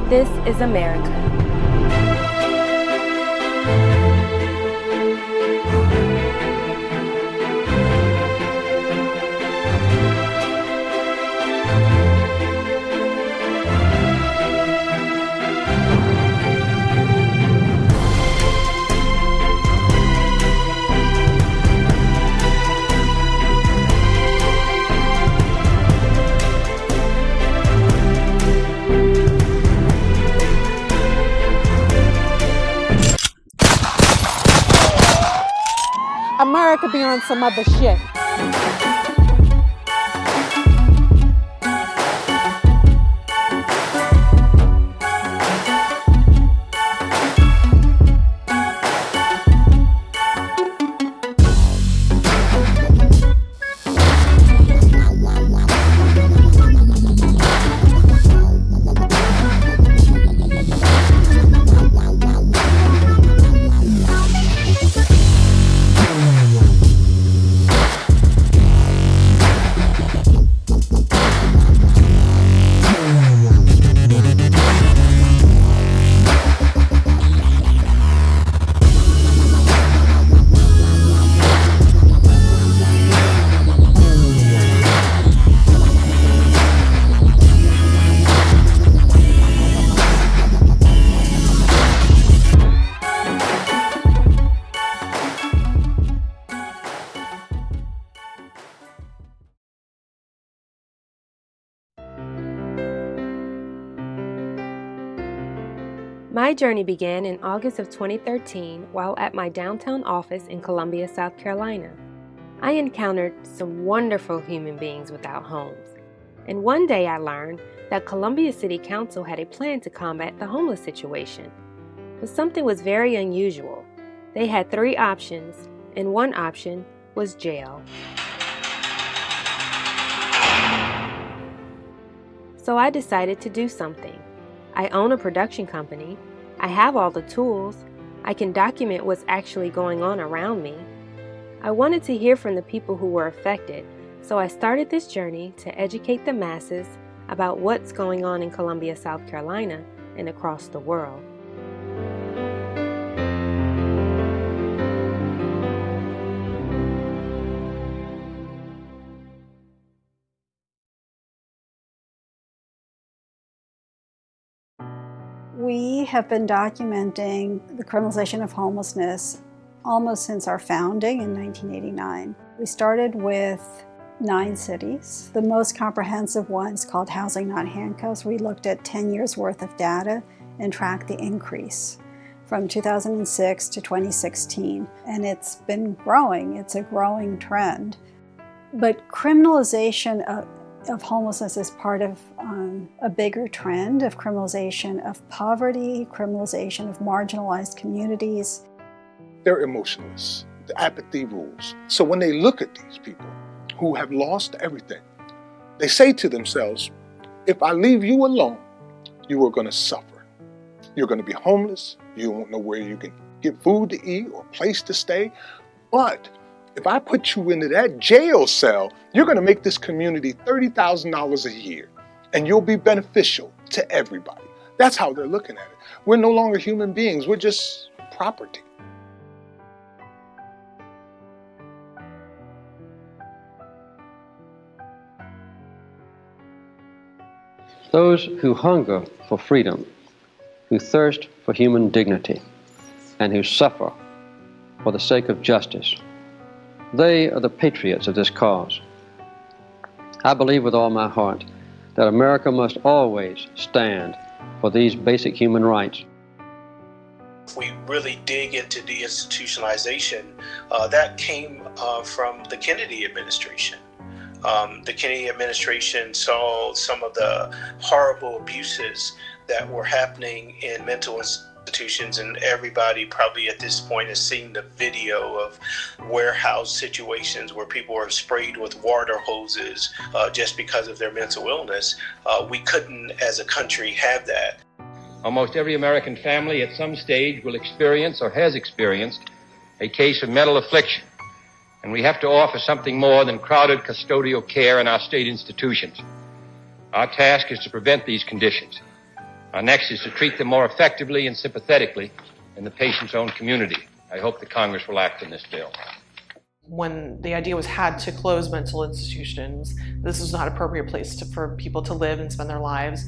This is America. America be on some other shit. My journey began in August of 2013 while at my downtown office in Columbia, South Carolina. I encountered some wonderful human beings without homes. And one day I learned that Columbia City Council had a plan to combat the homeless situation. But something was very unusual. They had 3 options, and one option was jail. So I decided to do something. I own a production company. I have all the tools. I can document what's actually going on around me. I wanted to hear from the people who were affected, so I started this journey to educate the masses about what's going on in Columbia, South Carolina, and across the world. We have been documenting the criminalization of homelessness almost since our founding in 1989. We started with 9 cities. The most comprehensive one is called Housing Not Handcuffs. We looked at 10 years worth of data and tracked the increase from 2006 to 2016. And it's been growing. It's a growing trend. But criminalization of homelessness is part of a bigger trend of criminalization of poverty, criminalization of marginalized communities. They're emotionless. The apathy rules. So when they look at these people who have lost everything, they say to themselves, if I leave you alone, you are going to suffer. You're going to be homeless. You won't know where you can get food to eat or a place to stay. But if I put you into that jail cell, you're going to make this community $30,000 a year, and you'll be beneficial to everybody. That's how they're looking at it. We're no longer human beings. We're just property. Those who hunger for freedom, who thirst for human dignity, and who suffer for the sake of justice, they are the patriots of this cause. I believe with all my heart that America must always stand for these basic human rights. We really dig into deinstitutionalization. That came from the Kennedy administration. The Kennedy administration saw some of the horrible abuses that were happening in mental institutions, and everybody probably at this point has seen the video of warehouse situations where people were sprayed with water hoses just because of their mental illness. We couldn't, as a country, have that. Almost every American family at some stage will experience or has experienced a case of mental affliction. And we have to offer something more than crowded custodial care in our state institutions. Our task is to prevent these conditions. Our next is to treat them more effectively and sympathetically in the patient's own community. I hope that Congress will act on this bill. When the idea was had to close mental institutions, this was not an appropriate place for people to live and spend their lives,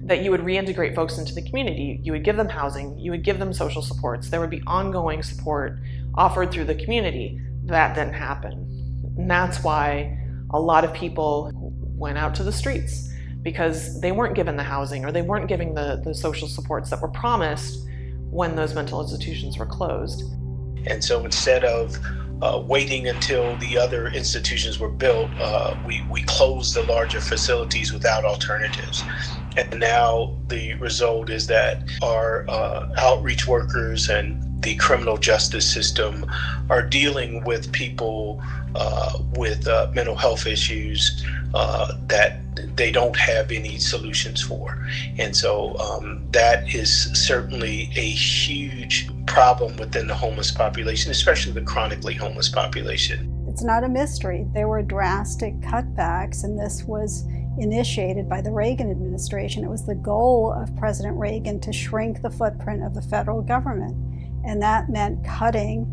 that you would reintegrate folks into the community. You would give them housing, you would give them social supports, there would be ongoing support offered through the community. That didn't happen. And that's why a lot of people went out to the streets, because they weren't given the housing or they weren't given the social supports that were promised when those mental institutions were closed. And so instead of waiting until the other institutions were built, we closed the larger facilities without alternatives. And now the result is that our outreach workers and the criminal justice system are dealing with people with mental health issues that they don't have any solutions for. And so that is certainly a huge problem within the homeless population, especially the chronically homeless population. It's not a mystery. There were drastic cutbacks, and this was initiated by the Reagan administration. It was the goal of President Reagan to shrink the footprint of the federal government. And that meant cutting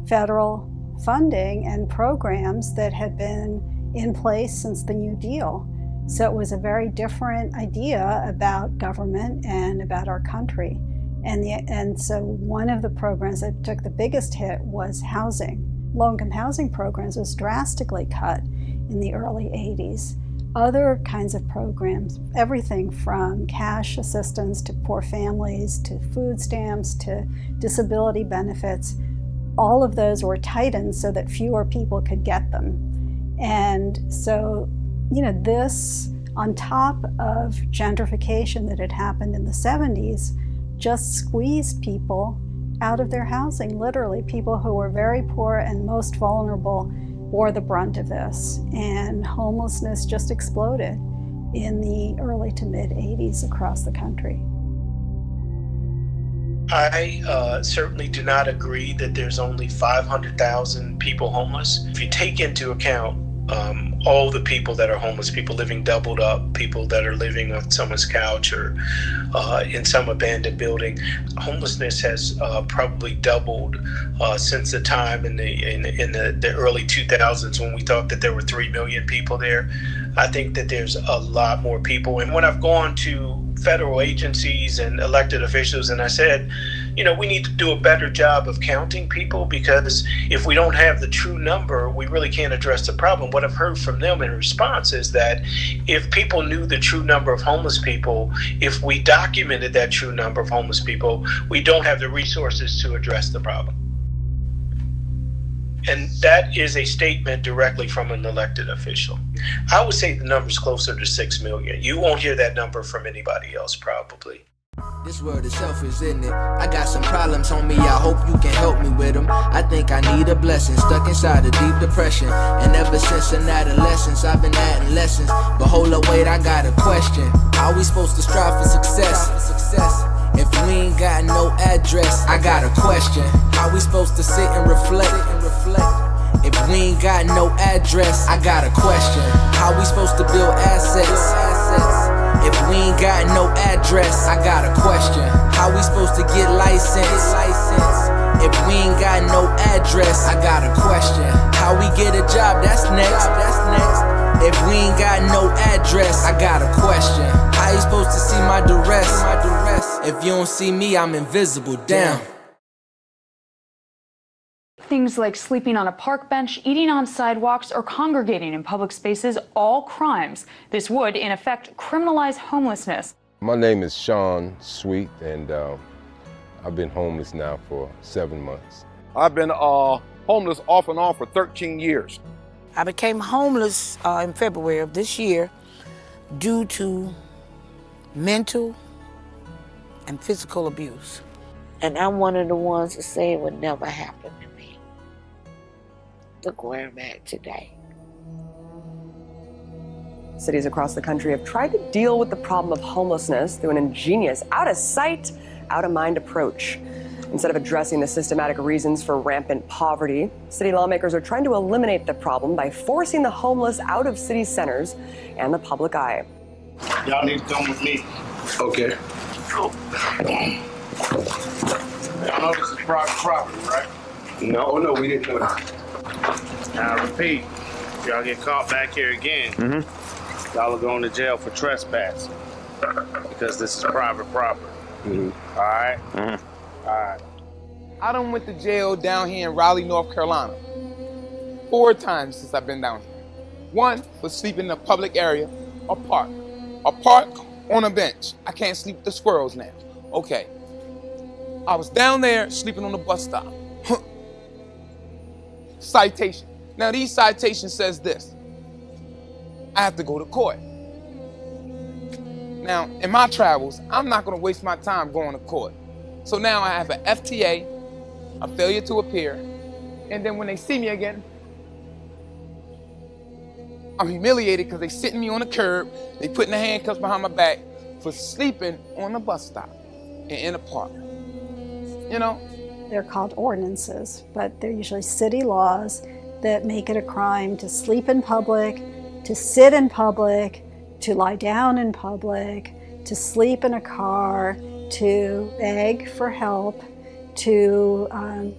federal funding and programs that had been in place since the New Deal. So it was a very different idea about government and about our country. And so one of the programs that took the biggest hit was housing. Low-income housing programs was drastically cut in the early 80s. Other kinds of programs, everything from cash assistance to poor families, to food stamps, to disability benefits, all of those were tightened so that fewer people could get them. And so, this, on top of gentrification that had happened in the 70s, just squeezed people out of their housing. Literally, people who were very poor and most vulnerable bore the brunt of this. And homelessness just exploded in the early to mid 80s across the country. I certainly do not agree that there's only 500,000 people homeless. If you take into account all the people that are homeless, people living doubled up, people that are living on someone's couch or in some abandoned building, homelessness has probably doubled since the time in the early 2000s when we thought that there were 3 million people there. I think that there's a lot more people. And when I've gone to federal agencies and elected officials and I said, we need to do a better job of counting people, because if we don't have the true number, we really can't address the problem. What I've heard from them in response is that if people knew the true number of homeless people, if we documented that true number of homeless people, we don't have the resources to address the problem. And that is a statement directly from an elected official. I would say the number's closer to 6 million. You won't hear that number from anybody else, probably. This world is selfish, isn't it? I got some problems, homie, I hope you can help me with them. I think I need a blessing, stuck inside a deep depression. And ever since an adolescence, I've been adding lessons. But hold up, wait, I got a question. How we supposed to strive for success? If we ain't got no address, I got a question. How we supposed to sit and reflect? If we ain't got no address, I got a question. How we supposed to build assets? If we ain't got no address, I got a question. How we supposed to get licensed? If we ain't got no address, I got a question. How we get a job? That's next. If we ain't got no address, I got a question. How you supposed to see my duress? If you don't see me, I'm invisible. Damn. Things like sleeping on a park bench, eating on sidewalks, or congregating in public spaces, all crimes. This would, in effect, criminalize homelessness. My name is Sean Sweet, and I've been homeless now for 7 months. I've been homeless off and on for 13 years. I became homeless in February of this year due to mental and physical abuse. And I'm one of the ones that say it would never happen to me. Look where I'm at today. Cities across the country have tried to deal with the problem of homelessness through an ingenious, out-of-sight, out-of-mind approach. Instead of addressing the systematic reasons for rampant poverty, city lawmakers are trying to eliminate the problem by forcing the homeless out of city centers and the public eye. Y'all need to come with me. Okay. I know this is private property, right? No, we didn't know that. Now, I repeat, if y'all get caught back here again, y'all are going to jail for trespassing because this is private property. All right? All right. I done went to jail down here in Raleigh, North Carolina 4 times since I've been down here. 1 for sleeping in a public area, a park on a bench. I can't sleep with the squirrels now. Okay. I was down there sleeping on the bus stop. Citation. Now these citations says this. I have to go to court. Now, in my travels, I'm not gonna waste my time going to court. So now I have an FTA, a failure to appear, and then when they see me again, I'm humiliated because they sitting me on the curb, they putting the handcuffs behind my back for sleeping on the bus stop and in a park. You know? They're called ordinances, but they're usually city laws that make it a crime to sleep in public, to sit in public, to lie down in public, to sleep in a car, to beg for help, to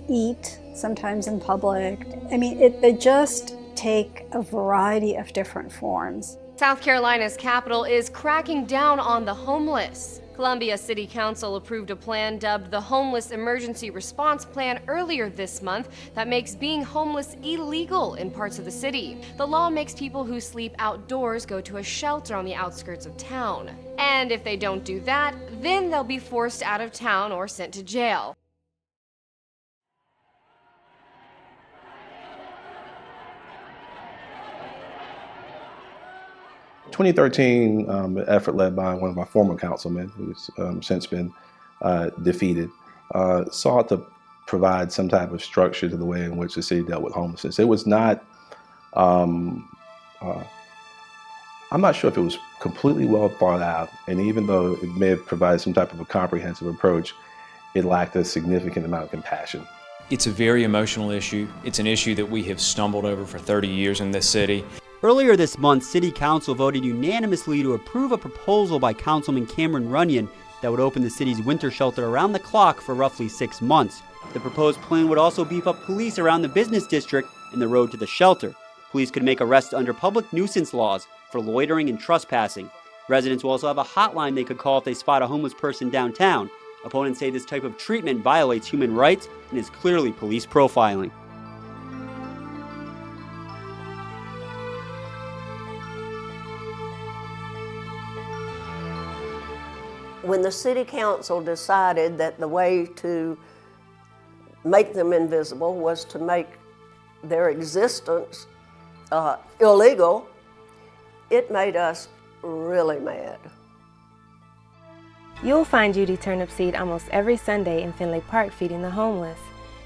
eat sometimes in public. I mean, they just take a variety of different forms. South Carolina's capital is cracking down on the homeless. Columbia City Council approved a plan dubbed the Homeless Emergency Response Plan earlier this month that makes being homeless illegal in parts of the city. The law makes people who sleep outdoors go to a shelter on the outskirts of town. And if they don't do that, then they'll be forced out of town or sent to jail. In 2013, an effort led by one of my former councilmen, who's since been defeated, sought to provide some type of structure to the way in which the city dealt with homelessness. It was not, I'm not sure if it was completely well thought out, and even though it may have provided some type of a comprehensive approach, it lacked a significant amount of compassion. It's a very emotional issue. It's an issue that we have stumbled over for 30 years in this city. Earlier this month, City Council voted unanimously to approve a proposal by Councilman Cameron Runyon that would open the city's winter shelter around the clock for roughly 6 months. The proposed plan would also beef up police around the business district and the road to the shelter. Police could make arrests under public nuisance laws for loitering and trespassing. Residents will also have a hotline they could call if they spot a homeless person downtown. Opponents say this type of treatment violates human rights and is clearly police profiling. When the city council decided that the way to make them invisible was to make their existence illegal, it made us really mad. You'll find Judy Turnipseed almost every Sunday in Finlay Park feeding the homeless.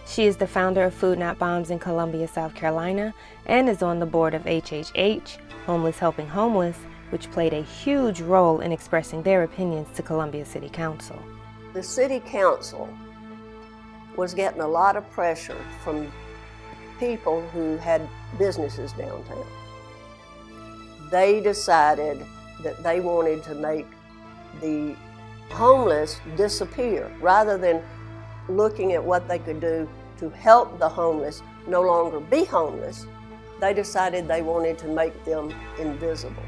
She is the founder of Food Not Bombs in Columbia, South Carolina, and is on the board of HHH, Homeless Helping Homeless, which played a huge role in expressing their opinions to Columbia City Council. The city council was getting a lot of pressure from people who had businesses downtown. They decided that they wanted to make the homeless disappear rather than looking at what they could do to help the homeless no longer be homeless. They decided they wanted to make them invisible.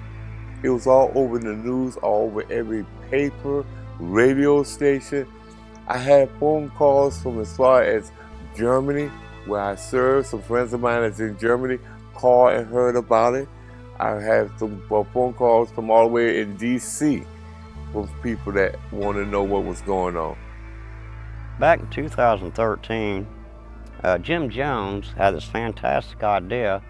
It was all over the news, all over every paper, radio station. I had phone calls from as far as Germany, where I served. Some friends of mine that's in Germany called and heard about it. I have some phone calls from all the way in D.C. from people that want to know what was going on. Back in 2013, Jim Jones had this fantastic idea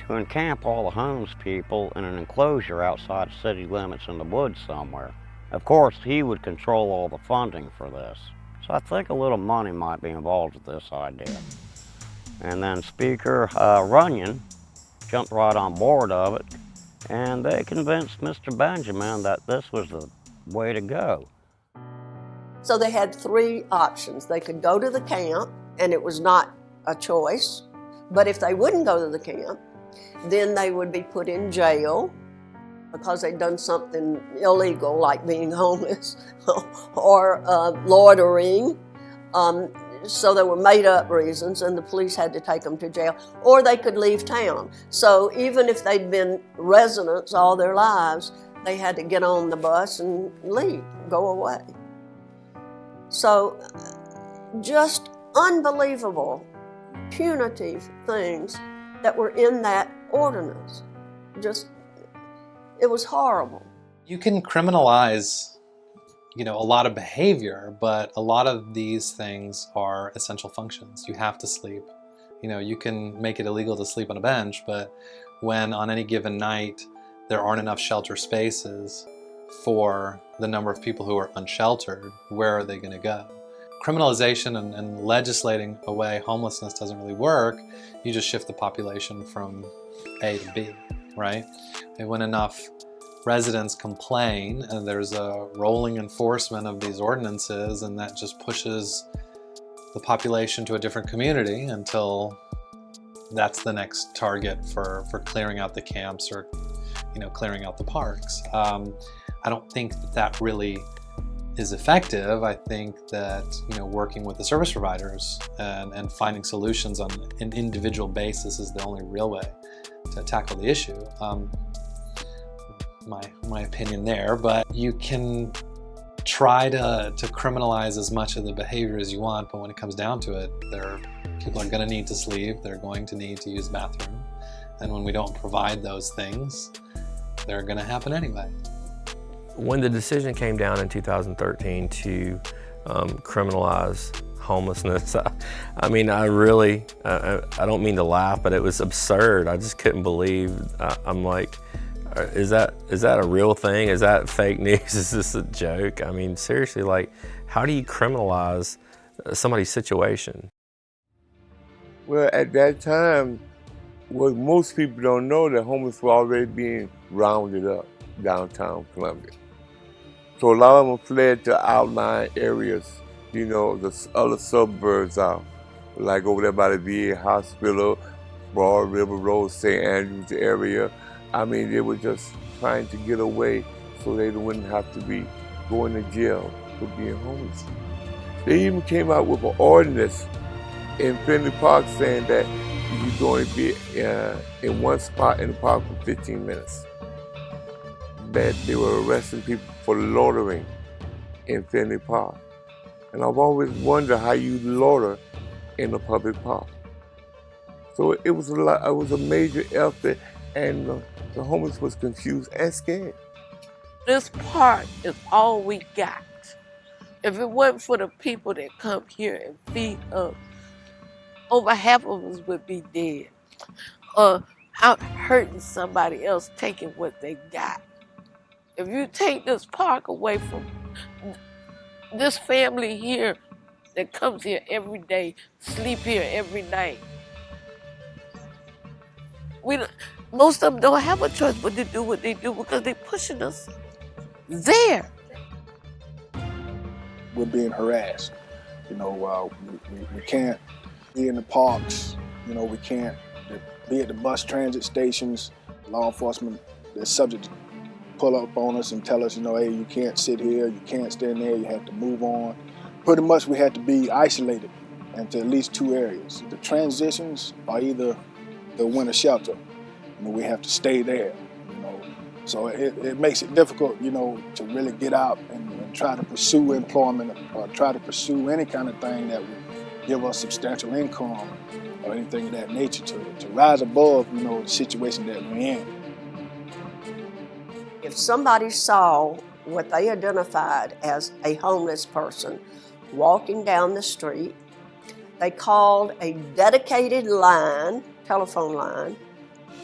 to encamp all the homeless people in an enclosure outside city limits in the woods somewhere. Of course, he would control all the funding for this. So I think a little money might be involved with this idea. And then Speaker Runyon jumped right on board of it, and they convinced Mr. Benjamin that this was the way to go. So they had 3 options. They could go to the camp, and it was not a choice. But if they wouldn't go to the camp, then they would be put in jail. because they'd done something illegal like being homeless or loitering. So there were made up reasons and the police had to take them to jail, or they could leave town. So even if they'd been residents all their lives, they had to get on the bus and leave, go away. So just unbelievable, punitive things that were in that ordinance. It was horrible. You can criminalize, a lot of behavior, but a lot of these things are essential functions. You have to sleep. You can make it illegal to sleep on a bench, but when on any given night there aren't enough shelter spaces for the number of people who are unsheltered, where are they going to go? Criminalization and legislating away homelessness doesn't really work. You just shift the population from A to B, right? And when enough residents complain and there's a rolling enforcement of these ordinances, and that just pushes the population to a different community until that's the next target for clearing out the camps or clearing out the parks. I don't think that really is effective. I think that working with the service providers and finding solutions on an individual basis is the only real way to tackle the issue. My opinion there, but you can try to criminalize as much of the behavior as you want, but when it comes down to it, people are going to need to sleep, they're going to need to use the bathroom, and when we don't provide those things, they're going to happen anyway. When the decision came down in 2013 to criminalize homelessness, I mean, I really, I don't mean to laugh, but it was absurd. I just couldn't believe. I'm like, is that a real thing? Is that fake news? Is this a joke? I mean, seriously, like, how do you criminalize somebody's situation? Well, at that time, what most people don't know, that homeless were already being rounded up downtown Columbia. So a lot of them fled to outlying areas, the other suburbs out, like over there by the VA hospital, Broad River Road, St. Andrews area. I mean, they were just trying to get away so they wouldn't have to be going to jail for being homeless. They even came out with an ordinance in Finley Park saying that you can only be in one spot in the park for 15 minutes. That they were arresting people for loitering in Finley Park. And I've always wondered how you loiter in a public park. So it was a major effort, and the homeless was confused and scared. This park is all we got. If it wasn't for the people that come here and feed us, over half of us would be dead. Out hurting somebody else taking what they got. If you take this park away from this family here that comes here every day, sleep here every night, most of them don't have a choice but to do what they do because they're pushing us there. We're being harassed. We can't be in the parks. We can't be at the bus transit stations. Law enforcement is subject to pull up on us and tell us, hey, you can't sit here, you can't stand there, you have to move on. Pretty much we had to be isolated into at least two areas. The transitions are either the winter shelter. We have to stay there, So it makes it difficult, to really get out and try to pursue employment or try to pursue any kind of thing that would give us substantial income or anything of that nature to rise above, the situation that we're in. If somebody saw what they identified as a homeless person walking down the street, they called a dedicated line, telephone line,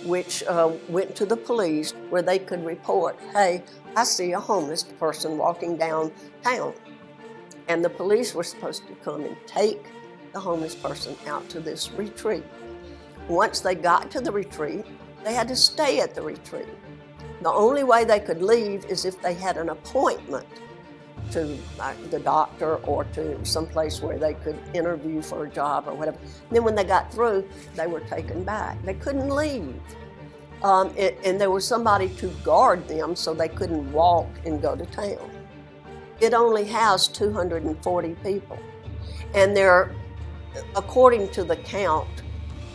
which went to the police where they could report, hey, I see a homeless person walking downtown. And the police were supposed to come and take the homeless person out to this retreat. Once they got to the retreat, they had to stay at the retreat. The only way they could leave is if they had an appointment to the doctor or to someplace where they could interview for a job or whatever. And then when they got through, they were taken back. They couldn't leave. And there was somebody to guard them so they couldn't walk and go to town. It only housed 240 people. And according to the count,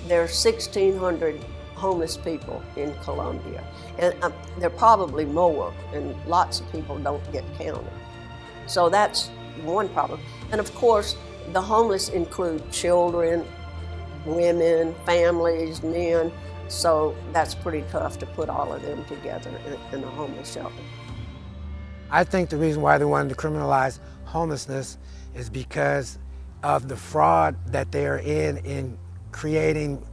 there are 1,600 homeless people in Columbia. And there are probably more, and lots of people don't get counted. So that's one problem. And of course, the homeless include children, women, families, men. So that's pretty tough to put all of them together in a homeless shelter. I think the reason why they wanted to criminalize homelessness is because of the fraud that they are in creating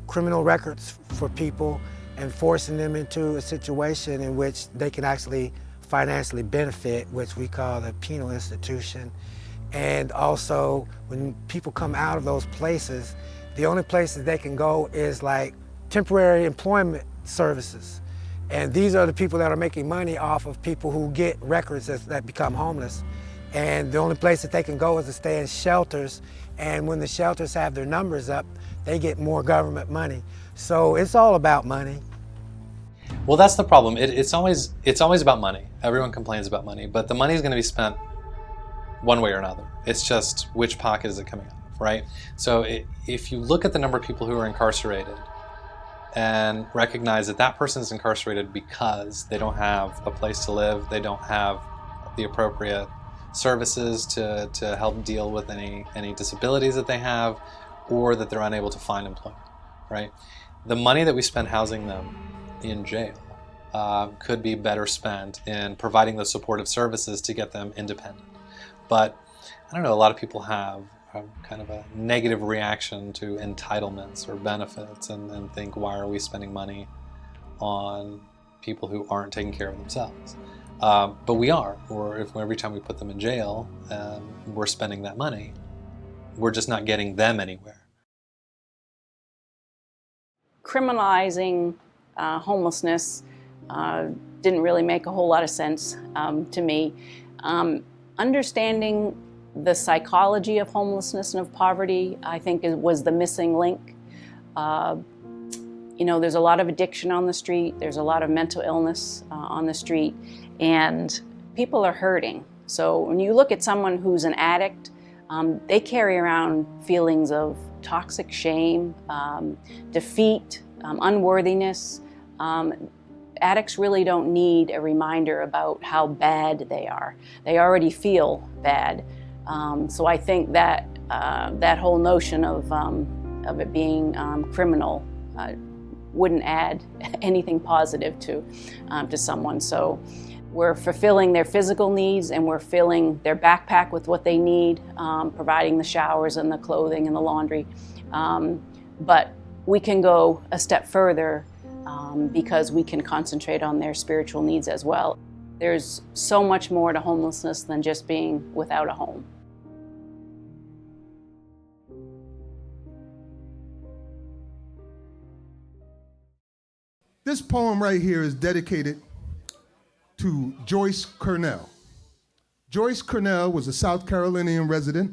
criminal records for people and forcing them into a situation in which they can actually financially benefit, which we call the penal institution. And also, when people come out of those places, the only places they can go is like temporary employment services. And these are the people that are making money off of people who get records that become homeless. And the only place that they can go is to stay in shelters. And when the shelters have their numbers up, they get more government money. So it's all about money. Well, that's the problem. It's always about money. Everyone complains about money, but the money is going to be spent one way or another. It's just which pocket is it coming out of, right? So if you look at the number of people who are incarcerated and recognize that that person is incarcerated because they don't have a place to live, they don't have the appropriate services to help deal with any disabilities that they have, or that they're unable to find employment, right? The money that we spend housing them in jail could be better spent in providing those supportive services to get them independent. But I don't know, a lot of people have kind of a negative reaction to entitlements or benefits and think, why are we spending money on people who aren't taking care of themselves? But we are, or if every time we put them in jail, we're spending that money. We're just not getting them anywhere. Criminalizing homelessness didn't really make a whole lot of sense to me. Understanding the psychology of homelessness and of poverty, I think, was the missing link. You know, there's a lot of addiction on the street, there's a lot of mental illness on the street, and people are hurting. So when you look at someone who's an addict, they carry around feelings of toxic shame, defeat, unworthiness. Addicts really don't need a reminder about how bad they are. They already feel bad. So I think that that whole notion of it being criminal wouldn't add anything positive to someone. So we're fulfilling their physical needs, and we're filling their backpack with what they need, providing the showers and the clothing and the laundry. But we can go a step further because we can concentrate on their spiritual needs as well. There's so much more to homelessness than just being without a home. This poem right here is dedicated to Joyce Cornell. Joyce Cornell was a South Carolinian resident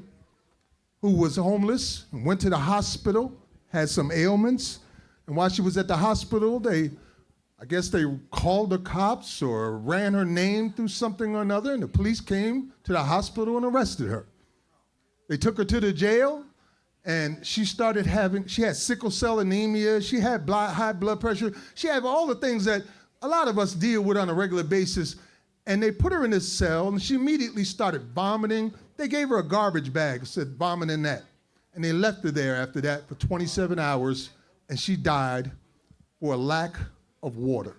who was homeless and went to the hospital, had some ailments, and while she was at the hospital, I guess they called the cops or ran her name through something or another, and the police came to the hospital and arrested her. They took her to the jail, and she had sickle cell anemia, she had high blood pressure, she had all the things that a lot of us deal with on a regular basis. And they put her in this cell, and she immediately started vomiting. They gave her a garbage bag, said vomit in that. And they left her there after that for 27 hours, and she died for a lack of water.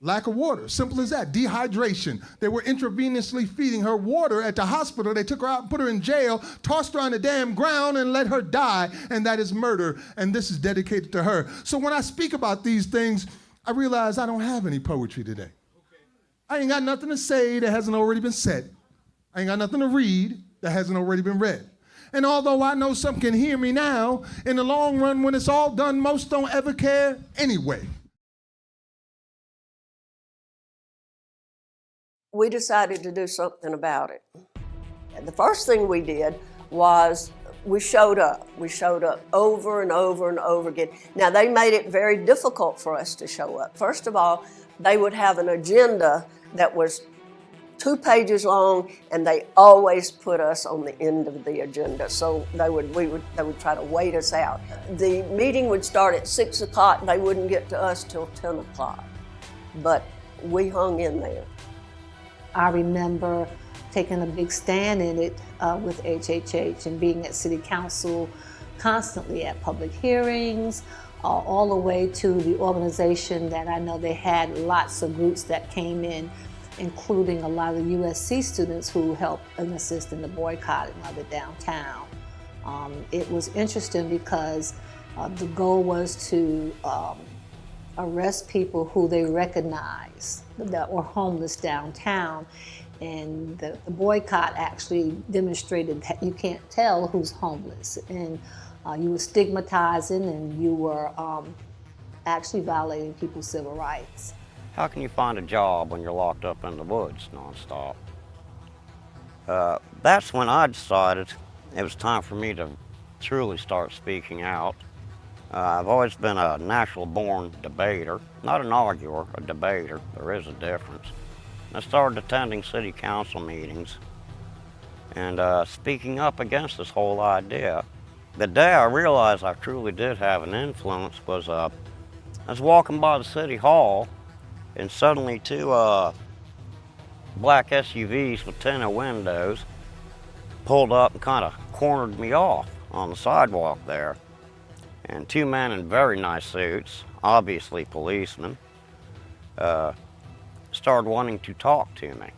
Lack of water, simple as that, dehydration. They were intravenously feeding her water at the hospital. They took her out and put her in jail, tossed her on the damn ground and let her die, and that is murder, and this is dedicated to her. So when I speak about these things, I realize I don't have any poetry today. I ain't got nothing to say that hasn't already been said. I ain't got nothing to read that hasn't already been read. And although I know some can hear me now, in the long run, when it's all done, most don't ever care anyway. We decided to do something about it. And the first thing we did was We showed up. We showed up over and over and over again. Now, they made it very difficult for us to show up. First of all, they would have an agenda that was 2 pages long, and they always put us on the end of the agenda. So they would try to wait us out. The meeting would start at 6 o'clock. They wouldn't get to us till 10 o'clock. But we hung in there. I remember taking a big stand in it with HHH and being at City Council constantly at public hearings, all the way to the organization that I know they had lots of groups that came in, including a lot of USC students who helped and assist in the boycotting of it downtown. It was interesting because the goal was to arrest people who they recognized that were homeless downtown. And the boycott actually demonstrated that you can't tell who's homeless. And you were stigmatizing, and you were actually violating people's civil rights. How can you find a job when you're locked up in the woods nonstop? That's when I decided it was time for me to truly start speaking out. I've always been a natural-born debater, not an arguer, a debater. There is a difference. I started attending city council meetings and speaking up against this whole idea. The day I realized I truly did have an influence was I was walking by the city hall, and suddenly 2 black SUVs with tinted windows pulled up and kind of cornered me off on the sidewalk there. And 2 men in very nice suits, obviously policemen, started wanting to talk to me.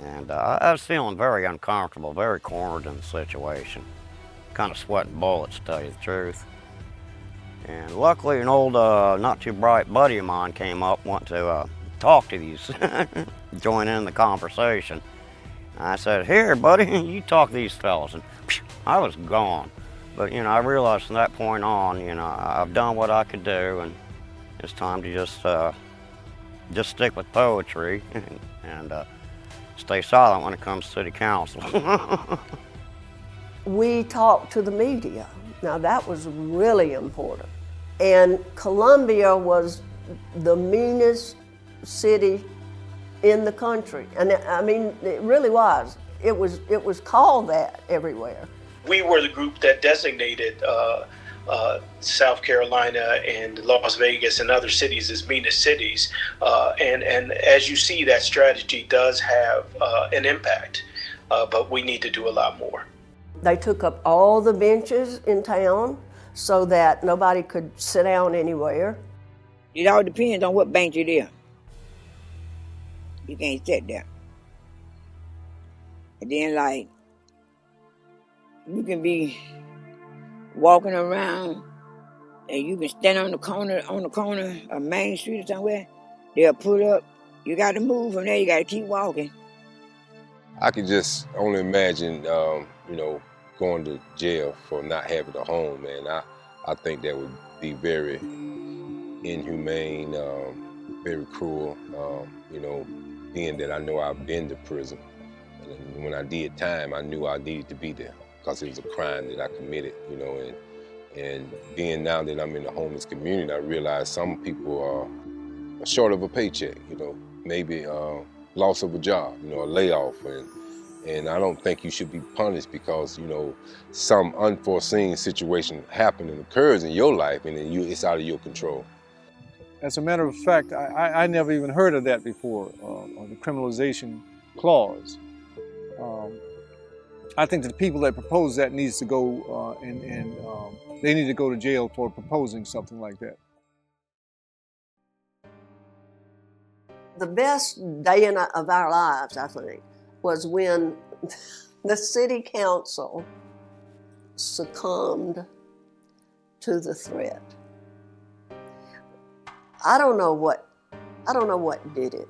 And I was feeling very uncomfortable, very cornered in the situation. Kind of sweating bullets, to tell you the truth. And luckily an old, not too bright buddy of mine came up, wanted to talk to these, join in the conversation. I said, "Here, buddy, you talk to these fellas." And I was gone. But, you know, I realized from that point on, you know, I've done what I could do, and it's time to just stick with poetry and stay silent when it comes to city council. We talked to the media. Now, that was really important. And Columbia was the meanest city in the country. And I mean, it really was. It was called that everywhere. We were the group that designated South Carolina and Las Vegas and other cities as meanest cities. And as you see, that strategy does have an impact, but we need to do a lot more. They took up all the benches in town so that nobody could sit down anywhere. It all depends on what bench it is. You can't sit there. And then, like, you can be walking around and you can stand on the corner of Main Street or somewhere. They'll put up. You got to move from there. You got to keep walking. I could just only imagine, you know, going to jail for not having a home, and I think that would be very inhumane, very cruel, you know, being that I know I've been to prison. And when I did time, I knew I needed to be there because it was a crime that I committed, you know, and being now that I'm in the homeless community, I realize some people are short of a paycheck, you know, maybe loss of a job, you know, a layoff, and I don't think you should be punished because, you know, some unforeseen situation happened and occurs in your life and then it's out of your control. As a matter of fact, I never even heard of that before, the criminalization clause. I think that the people that propose that needs to go and they need to go to jail for proposing something like that. The best day of our lives, I think, was when the city council succumbed to the threat. I don't know what did it.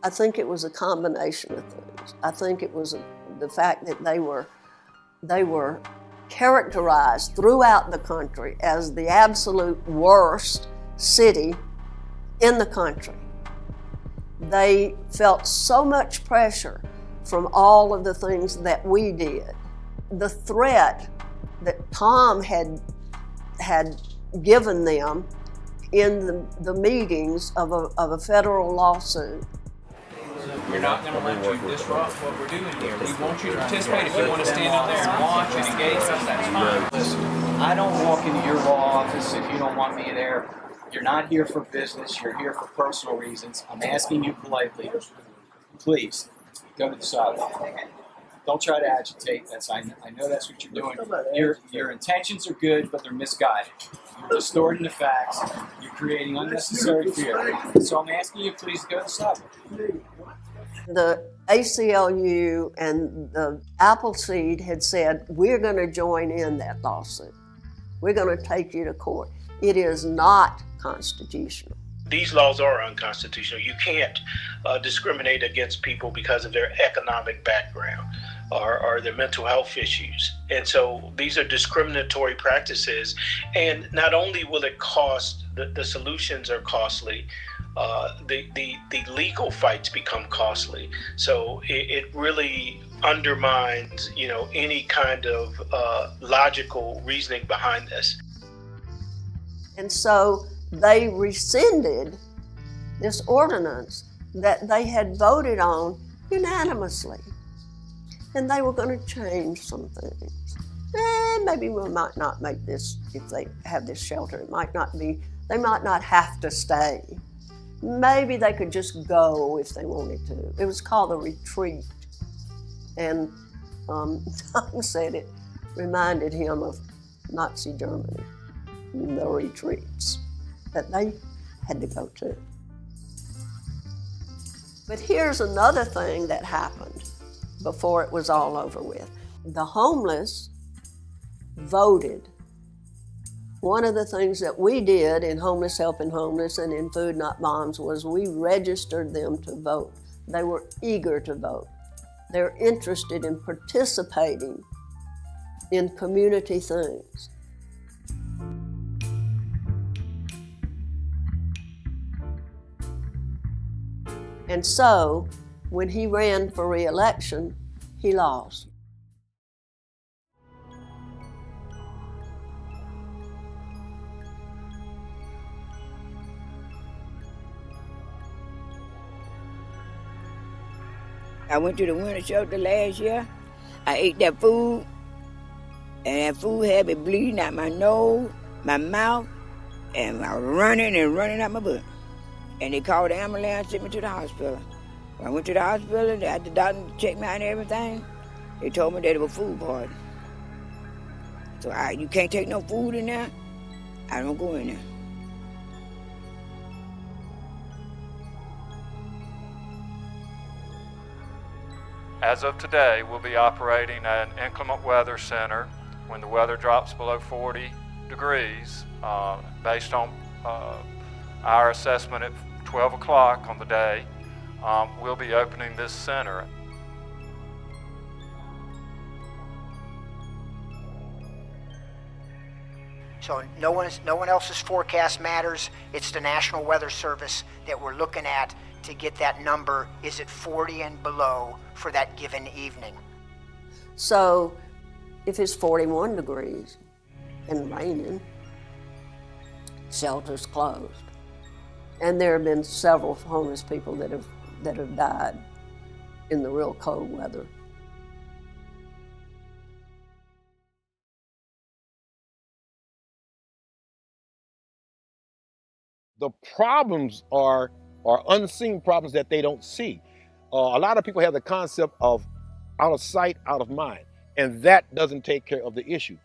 I think it was a combination of things. I think it was the fact that they were characterized throughout the country as the absolute worst city in the country. They felt so much pressure from all of the things that we did the threat that Tom had given them in the meetings of a federal lawsuit. We're not going to let you disrupt what we're doing here. We want you to participate. If you want to stand up there and watch and engage us, that's fine. Listen, I don't walk into your law office if you don't want me there. You're not here for business. You're here for personal reasons. I'm asking you politely, please, go to the sidewalk. Don't try to agitate. I know that's what you're doing. Your intentions are good, but they're misguided. You're distorting the facts. You're creating unnecessary fear. So I'm asking you, please go to the sidewalk. The ACLU and the Appleseed had said, we're going to join in that lawsuit. We're going to take you to court. It is not constitutional. These laws are unconstitutional. You can't discriminate against people because of their economic background or their mental health issues. And so these are discriminatory practices. And not only will it cost, the solutions are costly, the legal fights become costly. So it really undermines, any kind of logical reasoning behind this. And so they rescinded this ordinance that they had voted on unanimously. And they were going to change some things. And maybe we might not make this, if they have this shelter, they might not have to stay. Maybe they could just go if they wanted to. It was called a retreat. And Tom said it reminded him of Nazi Germany, the retreats that they had to go to. But here's another thing that happened before it was all over with. The homeless voted. One of the things that we did in Homeless Helping Homeless and in Food Not Bombs was we registered them to vote. They were eager to vote. They're interested in participating in community things. And so, when he ran for re-election, he lost. I went to the winter shelter last year. I ate that food, and that food had me bleeding out my nose, my mouth, and I was running out my butt. And they called the ambulance, sent me to the hospital. When I went to the hospital, the doctor checked me out and everything. They told me that it was food poisoning. So you can't take no food in there. I don't go in there. As of today, we'll be operating an inclement weather center when the weather drops below 40 degrees, based on our assessment at 12 o'clock on the day. We'll be opening this center. So no one else's forecast matters. It's the National Weather Service that we're looking at to get that number. Is it 40 and below for that given evening? So if it's 41 degrees and raining, shelter's closed. And there have been several homeless people that have died in the real cold weather. The problems are unseen problems that they don't see. A lot of people have the concept of out of sight, out of mind, and that doesn't take care of the issue.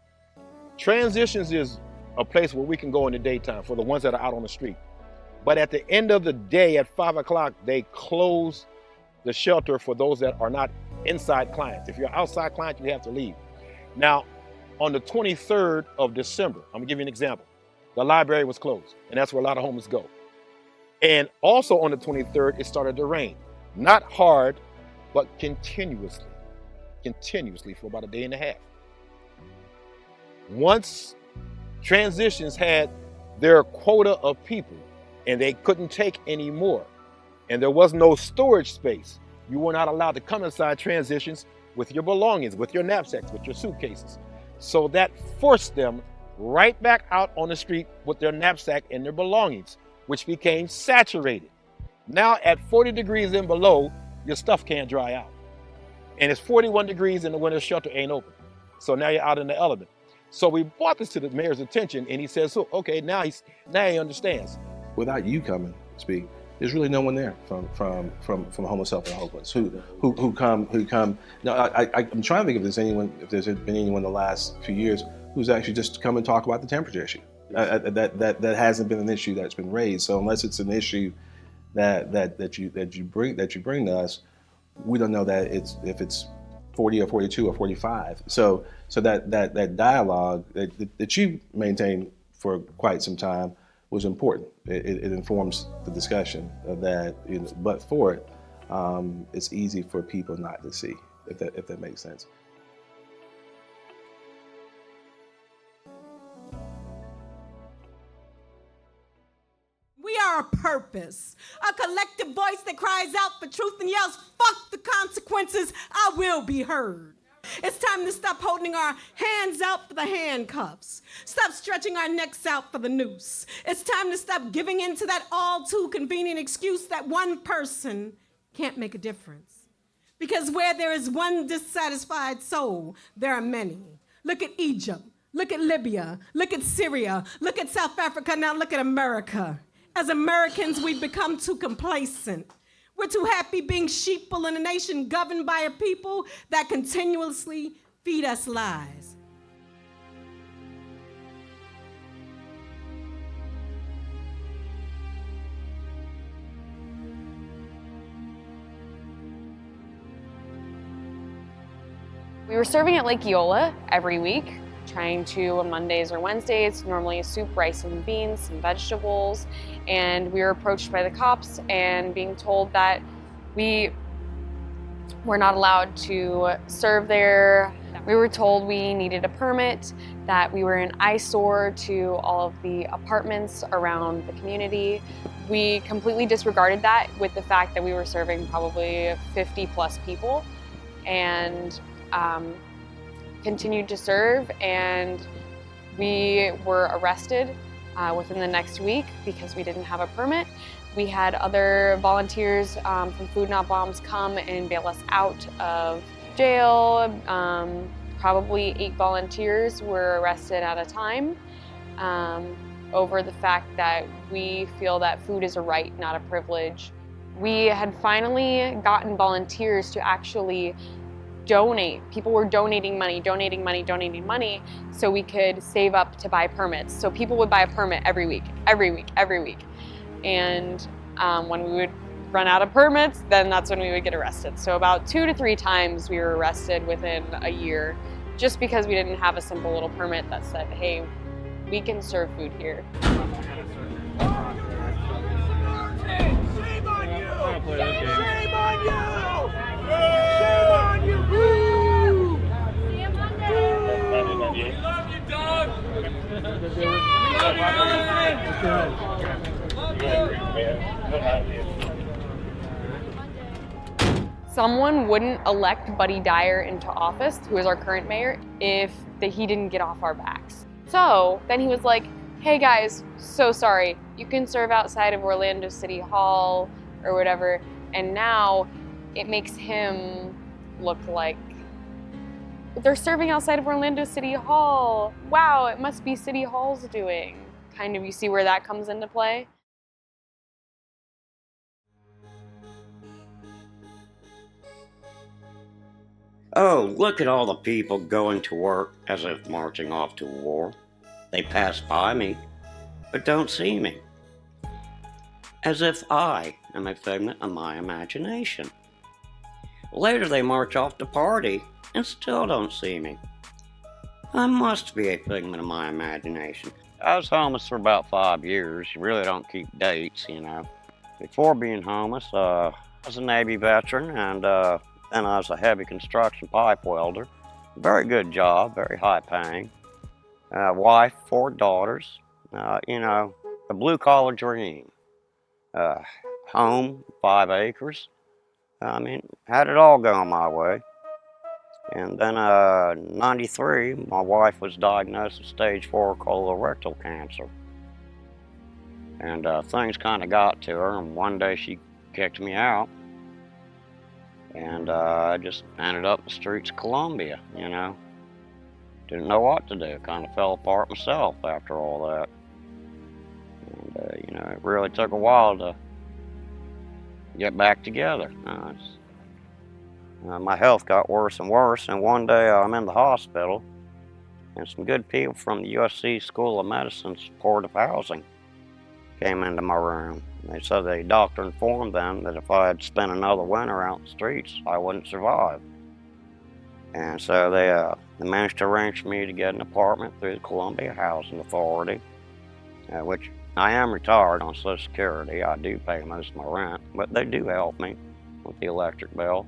Transitions is a place where we can go in the daytime for the ones that are out on the street. But at the end of the day, at 5 o'clock, they close the shelter for those that are not inside clients. If you're an outside client, you have to leave. Now, on the 23rd of December, I'm gonna give you an example. The library was closed, and that's where a lot of homeless go. And also on the 23rd, it started to rain. Not hard, but continuously for about a day and a half. Once Transitions had their quota of people and they couldn't take any more, and there was no storage space, you were not allowed to come inside Transitions with your belongings, with your knapsacks, with your suitcases. So that forced them right back out on the street with their knapsack and their belongings, which became saturated. Now at 40 degrees and below, your stuff can't dry out. And it's 41 degrees and the winter shelter ain't open. So now you're out in the element. So we brought this to the mayor's attention and he says, so, okay, now he understands. Without you coming to speak, there's really no one there from Homeless Help and Hopeless who come. No, I'm trying to think if there's been anyone in the last few years who's actually just come and talk about the temperature issue. That hasn't been an issue that's been raised. So unless it's an issue that you bring to us, we don't know that if it's 40 or 42 or 45. So that dialogue that you maintained for quite some time was important. It informs the discussion that, but for it, it's easy for people not to see, if that makes sense. We are a purpose, a collective voice that cries out for truth and yells, fuck the consequences, I will be heard. It's time to stop holding our hands out for the handcuffs. Stop stretching our necks out for the noose. It's time to stop giving in to that all too convenient excuse that one person can't make a difference. Because where there is one dissatisfied soul, there are many. Look at Egypt, look at Libya, look at Syria, look at South Africa, now look at America. As Americans, we've become too complacent. We're too happy being sheeple in a nation governed by a people that continuously feed us lies. We were serving at Lake Eola every week, trying to on Mondays or Wednesdays, normally a soup, rice and beans, some vegetables, and we were approached by the cops and being told that we were not allowed to serve there. We were told we needed a permit, that we were an eyesore to all of the apartments around the community. We completely disregarded that with the fact that we were serving probably 50 plus people, and continued to serve, and we were arrested within the next week because we didn't have a permit. We had other volunteers from Food Not Bombs come and bail us out of jail. Probably 8 volunteers were arrested at a time over the fact that we feel that food is a right, not a privilege. We had finally gotten volunteers to actually donate. People were donating money, so we could save up to buy permits. So people would buy a permit every week. And when we would run out of permits, then that's when we would get arrested. So about 2 to 3 times we were arrested within a year, just because we didn't have a simple little permit that said, hey, we can serve food here. Shame on you! Shame on you! Shame on you! Woo! We love you, dog! We love you, Someone wouldn't elect Buddy Dyer into office, who is our current mayor, if he didn't get off our backs. So then he was like, hey guys, so sorry, you can serve outside of Orlando City Hall or whatever, and now it makes him look like they're serving outside of Orlando City Hall. Wow, it must be City Hall's doing. Kind of, you see where that comes into play? Oh, look at all the people going to work as if marching off to war. They pass by me, but don't see me. As if I am a figment of my imagination. Later they march off to party and still don't see me. I must be a figment of my imagination. I was homeless for about 5 years. You really don't keep dates, you know. Before being homeless, I was a Navy veteran, and then I was a heavy construction pipe welder. Very good job, very high paying. Wife, 4 daughters, you know, the blue collar dream. Home, 5 acres. I mean, had it all going my way. And then 93, my wife was diagnosed with stage 4 colorectal cancer. And things kind of got to her, and one day she kicked me out. And I just ended up in the streets of Columbia, you know. Didn't know what to do, kind of fell apart myself after all that. And, you know, it really took a while to get back together. My health got worse and worse, and one day I'm in the hospital, and some good people from the USC School of Medicine Supportive Housing came into my room. They said the doctor informed them that if I had spent another winter out in the streets, I wouldn't survive. And so they managed to arrange for me to get an apartment through the Columbia Housing Authority, which I am retired on Social Security. I do pay most of my rent, but they do help me with the electric bill.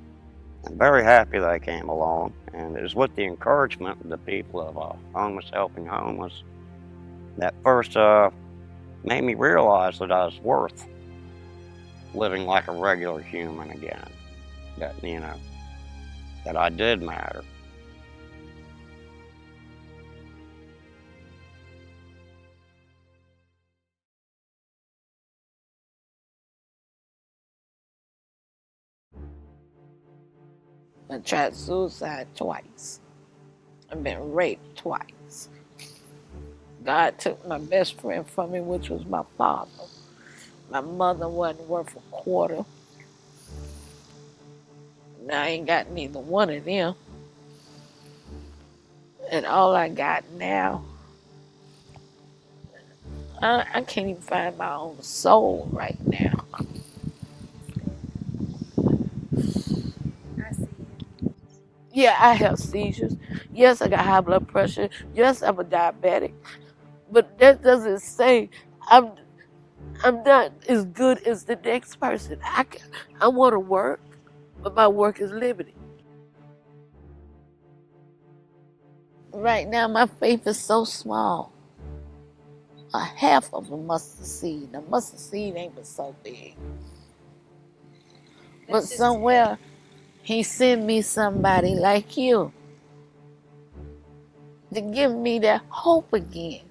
I'm very happy they came along, and it was with the encouragement of the people of Homeless Helping Homeless that first made me realize that I was worth living like a regular human again. That, you know, that I did matter. I tried suicide twice. I've been raped twice. God took my best friend from me, which was my father. My mother wasn't worth a quarter. Now I ain't got neither one of them. And all I got now, I can't even find my own soul right now. Yeah, I have seizures. Yes, I got high blood pressure. Yes, I'm a diabetic. But that doesn't say I'm not as good as the next person. I want to work, but my work is limited. Right now, my faith is so small. A half of a mustard seed. A mustard seed ain't but so big. But somewhere, he sent me somebody like you to give me that hope again.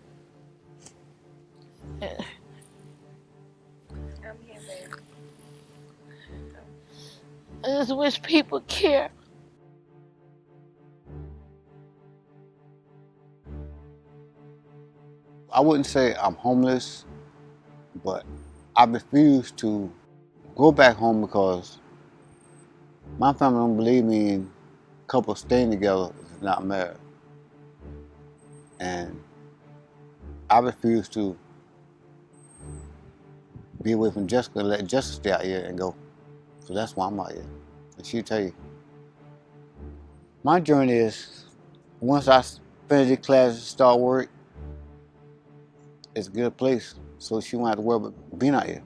I'm here, baby. I just wish people care. I wouldn't say I'm homeless, but I refuse to go back home because my family don't believe me in couples staying together if not married. And I refuse to be away from Jessica and let Jessica stay out here and go. So that's why I'm out here. And she'll tell you. My journey is, once I finish the class and start work, it's a good place. So she won't have to worry about being out here.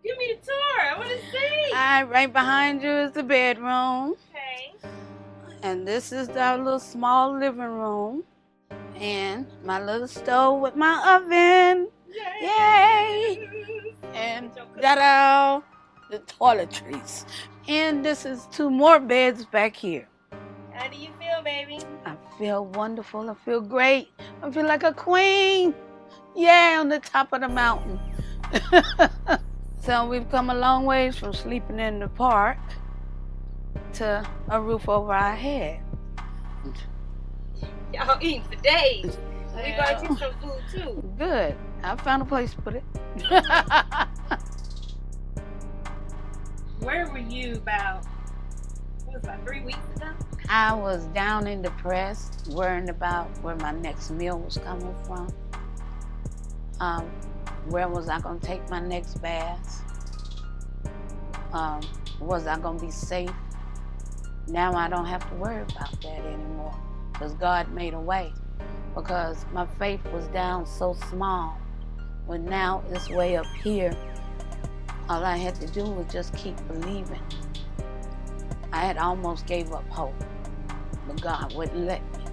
Give me the tour. I want to see. All right, right behind you is the bedroom. Okay. And this is our little small living room. And my little stove with my oven. Yay! And ta-da! The toiletries. And this is 2 more beds back here. How do you feel, baby? I feel wonderful. I feel great. I feel like a queen. Yeah, on the top of the mountain. So we've come a long ways from sleeping in the park to a roof over our head. Y'all eating for days. We bought you some food too. Good. I found a place to put it. Where were you about, what was that, 3 weeks ago? I was down and depressed, worrying about where my next meal was coming from. Where was I gonna take my next bath? Was I gonna be safe? Now I don't have to worry about that anymore because God made a way. Because my faith was down so small, but now it's way up here. All I had to do was just keep believing. I had almost gave up hope, but God wouldn't let me.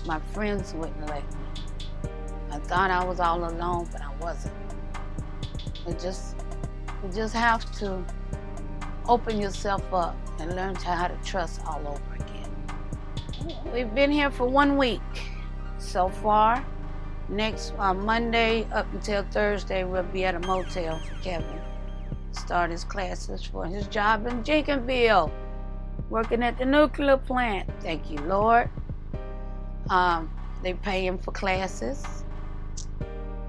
my friends wouldn't let me. I thought I was all alone, but I wasn't. You just have to open yourself up and learn how to trust all over again. We've been here for 1 week so far. Next Monday up until Thursday, we'll be at a motel for Kevin. Start his classes for his job in Jenkinville, working at the nuclear plant. Thank you, Lord. They pay him for classes.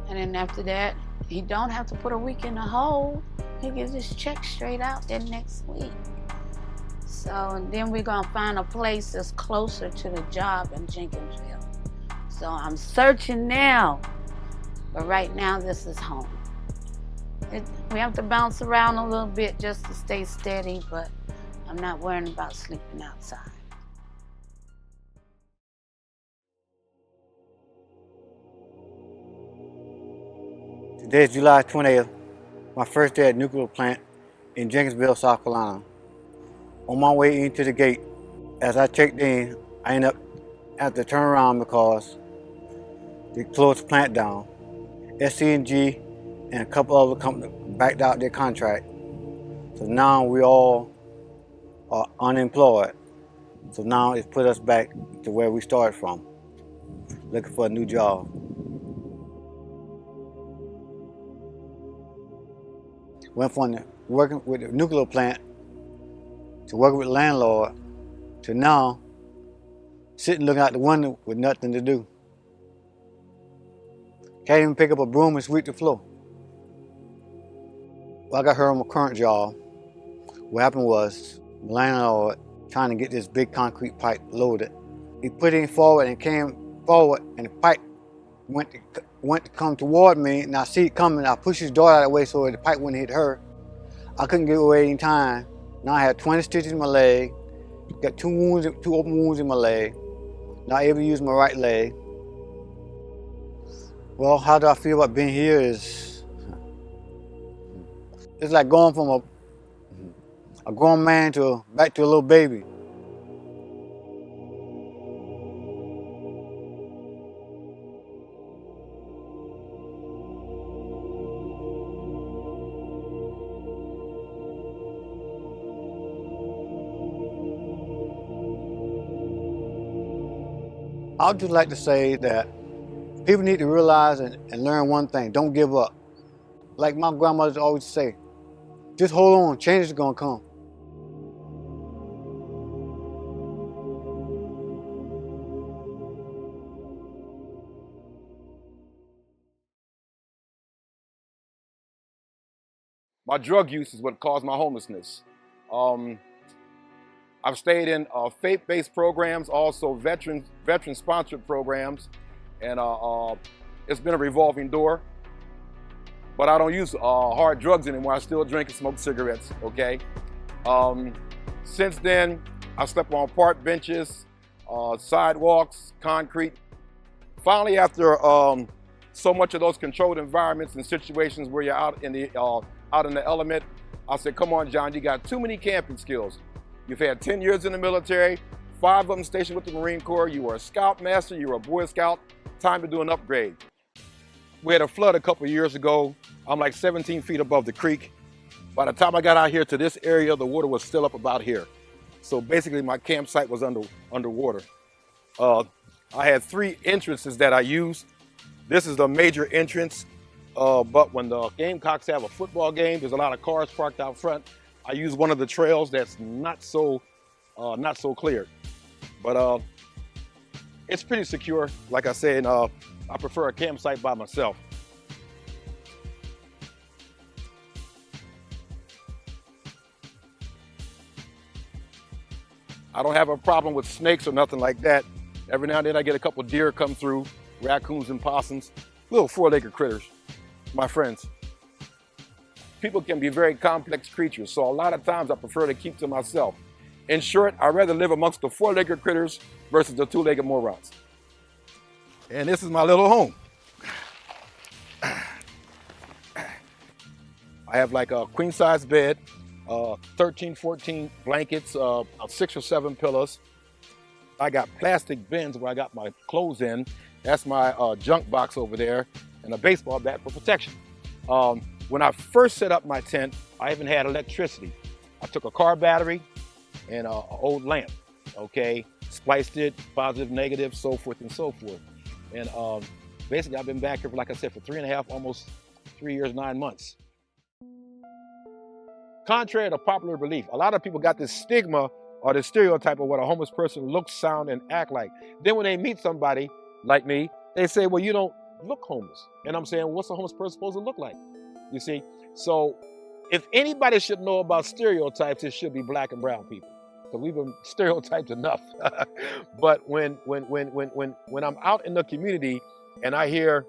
And then after that, he don't have to put a week in the hole. He gets his check straight out then next week. So and then we're gonna find a place that's closer to the job in Jenkinsville. So I'm searching now, but right now this is home. We have to bounce around a little bit just to stay steady, but I'm not worrying about sleeping outside. Today is July 20th, my first day at nuclear plant in Jenkinsville, South Carolina. On my way into the gate, as I checked in, I ended up having to turn around because they closed the plant down. SC&G and a couple other companies backed out their contract. So now we all are unemployed. So now it's put us back to where we started from, looking for a new job. Went from working with the nuclear plant to working with the landlord to now sitting looking out the window with nothing to do. Can't even pick up a broom and sweep the floor. Well, I got hired on my current job. What happened was the landlord trying to get this big concrete pipe loaded. He put it forward and came forward and the pipe went to come toward me, and I see it coming. I pushed his door out of the way so the pipe wouldn't hit her. I couldn't get away in time. Now I had 20 stitches in my leg, got two open wounds in my leg, not able to use my right leg. Well, how do I feel about being here is, it's like going from a grown man back to a little baby. I would just like to say that people need to realize and learn one thing: don't give up. Like my grandmother always say, just hold on, change is gonna come. My drug use is what caused my homelessness. I've stayed in faith-based programs, also veteran-sponsored programs, and it's been a revolving door. But I don't use hard drugs anymore. I still drink and smoke cigarettes, okay? Since then, I slept on park benches, sidewalks, concrete. Finally, after so much of those controlled environments and situations where you're out in the element, I said, come on, John, you got too many camping skills. You've had 10 years in the military, 5 of them stationed with the Marine Corps. You were a scoutmaster, you were a Boy Scout. Time to do an upgrade. We had a flood a couple years ago. I'm like 17 feet above the creek. By the time I got out here to this area, the water was still up about here. So basically my campsite was underwater. I had 3 entrances that I used. This is the major entrance, but when the Gamecocks have a football game, there's a lot of cars parked out front. I use one of the trails that's not so clear, but it's pretty secure. Like I said, I prefer a campsite by myself. I don't have a problem with snakes or nothing like that. Every now and then I get a couple deer come through, raccoons and possums, little 4-legged critters, my friends. People can be very complex creatures, so a lot of times I prefer to keep to myself. In short, I'd rather live amongst the 4-legged critters versus the 2-legged morons. And this is my little home. I have like a queen-size bed, 13, 14 blankets, 6 or 7 pillows. I got plastic bins where I got my clothes in. That's my junk box over there, and a baseball bat for protection. When I first set up my tent, I even had electricity. I took a car battery and an old lamp, okay? Spliced it, positive, negative, so forth and so forth. And basically I've been back here, like I said, for 3.5, almost 3 years, 9 months. Contrary to popular belief, a lot of people got this stigma or this stereotype of what a homeless person looks, sound, and act like. Then when they meet somebody like me, they say, well, you don't look homeless. And I'm saying, what's a homeless person supposed to look like? You see? So if anybody should know about stereotypes, it should be black and brown people. Because we've been stereotyped enough. But when I'm out in the community and I hear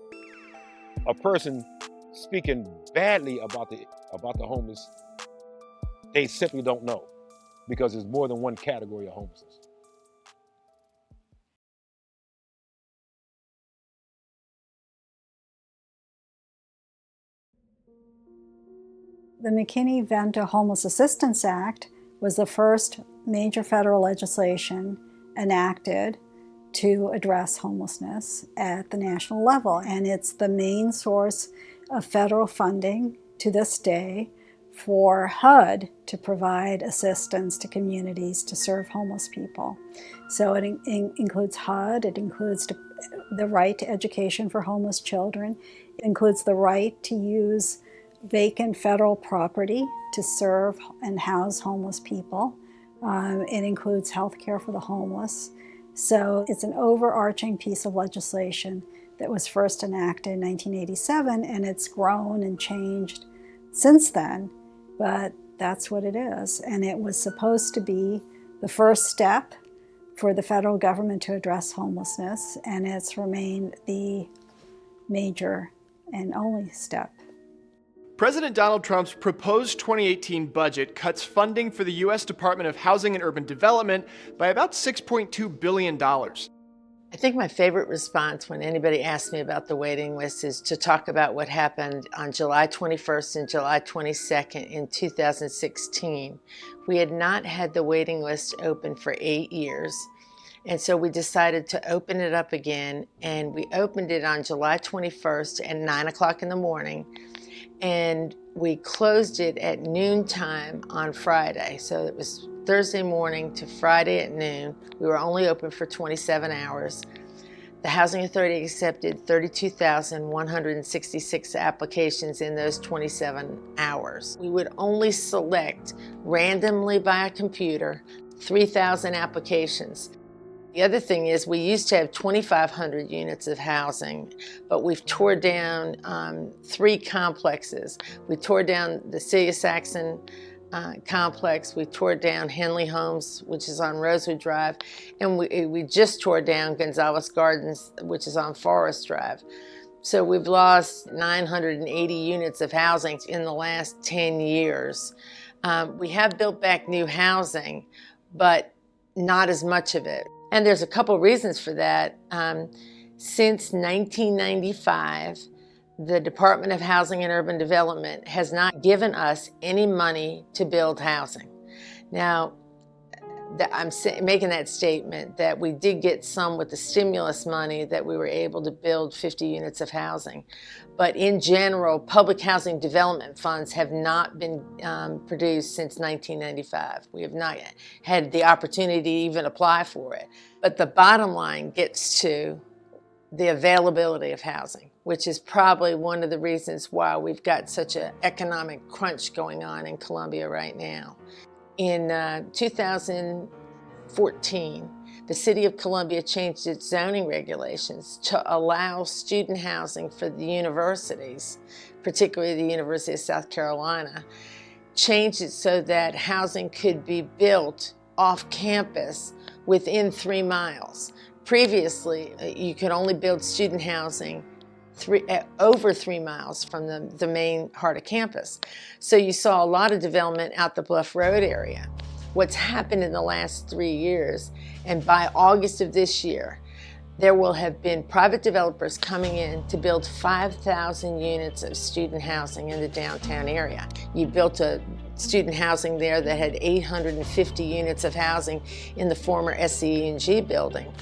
a person speaking badly about the homeless, they simply don't know, because there's more than one category of homelessness. The McKinney-Vento Homeless Assistance Act was the first major federal legislation enacted to address homelessness at the national level. And it's the main source of federal funding to this day for HUD to provide assistance to communities to serve homeless people. So it includes HUD, it includes the right to education for homeless children, it includes the right to use vacant federal property to serve and house homeless people. It includes health care for the homeless. So it's an overarching piece of legislation that was first enacted in 1987, and it's grown and changed since then, but that's what it is. And it was supposed to be the first step for the federal government to address homelessness, and it's remained the major and only step. President Donald Trump's proposed 2018 budget cuts funding for the U.S. Department of Housing and Urban Development by about $6.2 billion. I think my favorite response when anybody asks me about the waiting list is to talk about what happened on July 21st and July 22nd in 2016. We had not had the waiting list open for 8 years, and so we decided to open it up again, and we opened it on July 21st at 9 o'clock in the morning, and we closed it at noontime on Friday. So it was Thursday morning to Friday at noon. We were only open for 27 hours. The Housing Authority accepted 32,166 applications in those 27 hours. We would only select randomly by a computer 3,000 applications. The other thing is we used to have 2,500 units of housing, but we've tore down 3 complexes. We tore down the Celia Saxon complex, we tore down Henley Homes, which is on Rosewood Drive, and we just tore down Gonzalez Gardens, which is on Forest Drive. So we've lost 980 units of housing in the last 10 years. We have built back new housing, but not as much of it. And there's a couple reasons for that. Since 1995, the Department of Housing and Urban Development has not given us any money to build housing. Now, I'm making that statement that we did get some with the stimulus money that we were able to build 50 units of housing. But in general, public housing development funds have not been produced since 1995. We have not had the opportunity to even apply for it. But the bottom line gets to the availability of housing, which is probably one of the reasons why we've got such an economic crunch going on in Columbia right now. In 2014, the City of Columbia changed its zoning regulations to allow student housing for the universities, particularly the University of South Carolina, changed it so that housing could be built off campus within 3 miles. Previously, you could only build student housing over 3 miles from the main heart of campus. So you saw a lot of development out the Bluff Road area. What's happened in the last 3 years, and by August of this year, there will have been private developers coming in to build 5,000 units of student housing in the downtown area. You built a student housing there that had 850 units of housing in the former SCE&G building.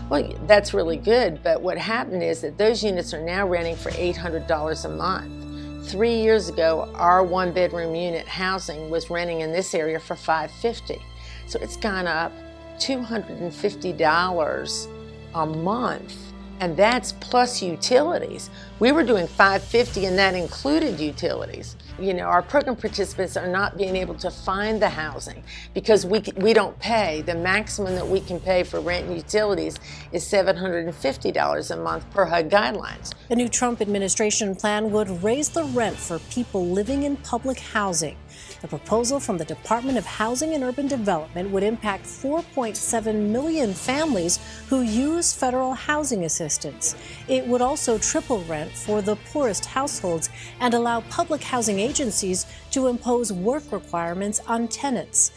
Well, that's really good, but what happened is that those units are now renting for $800 a month. 3 years ago, our one-bedroom unit housing was renting in this area for $550. So it's gone up $250 a month, and that's plus utilities. We were doing $550 and that included utilities. You know, our program participants are not being able to find the housing because we don't pay. The maximum that we can pay for rent and utilities is $750 a month per HUD guidelines. The new Trump administration plan would raise the rent for people living in public housing. The proposal from the Department of Housing and Urban Development would impact 4.7 million families who use federal housing assistance. It would also triple rent for the poorest households and allow public housing agencies to impose work requirements on tenants.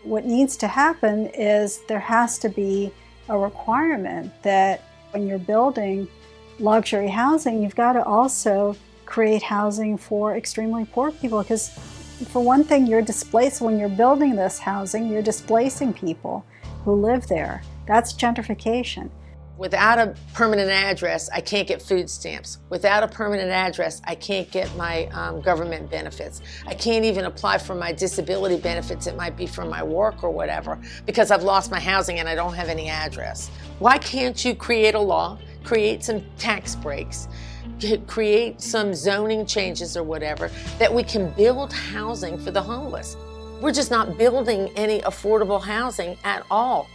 What needs to happen is there has to be a requirement that when you're building luxury housing, you've got to also create housing for extremely poor people, because for one thing, when you're building this housing, you're displacing people who live there. That's gentrification. Without a permanent address, I can't get food stamps. Without a permanent address, I can't get my government benefits. I can't even apply for my disability benefits. It might be from my work or whatever, because I've lost my housing and I don't have any address. Why can't you create a law, create some tax breaks, create some zoning changes or whatever, that we can build housing for the homeless? We're just not building any affordable housing at all.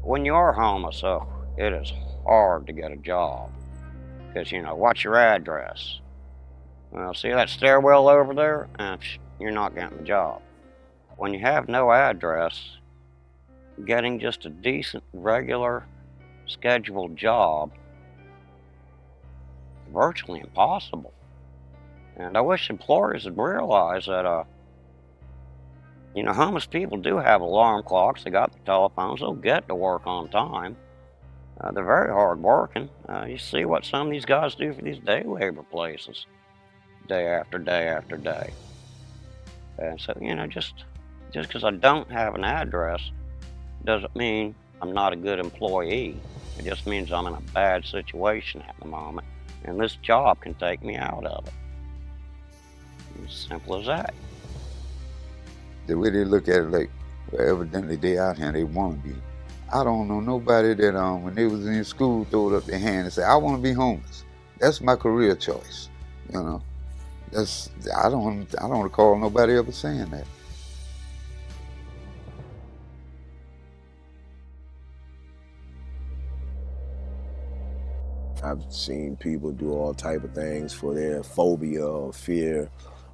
When you are homeless, though, it is hard to get a job. Because, you know, what's your address? Well, see that stairwell over there? You're not getting the job. When you have no address, getting just a decent, regular, scheduled job is virtually impossible. And I wish employers would realize that, you know, homeless people do have alarm clocks, they got the telephones, they'll get to work on time. They're very hard working. You see what some of these guys do for these day labor places, day after day after day. And so, you know, just because I don't have an address doesn't mean I'm not a good employee. It just means I'm in a bad situation at the moment, and this job can take me out of it. As simple as that. The way they look at it, like, well, evidently they out here and they want to be. I don't know nobody that when they was in school throwed up their hand and said, I want to be homeless. That's my career choice, you know. I don't recall nobody ever saying that. I've seen people do all type of things for their phobia or fear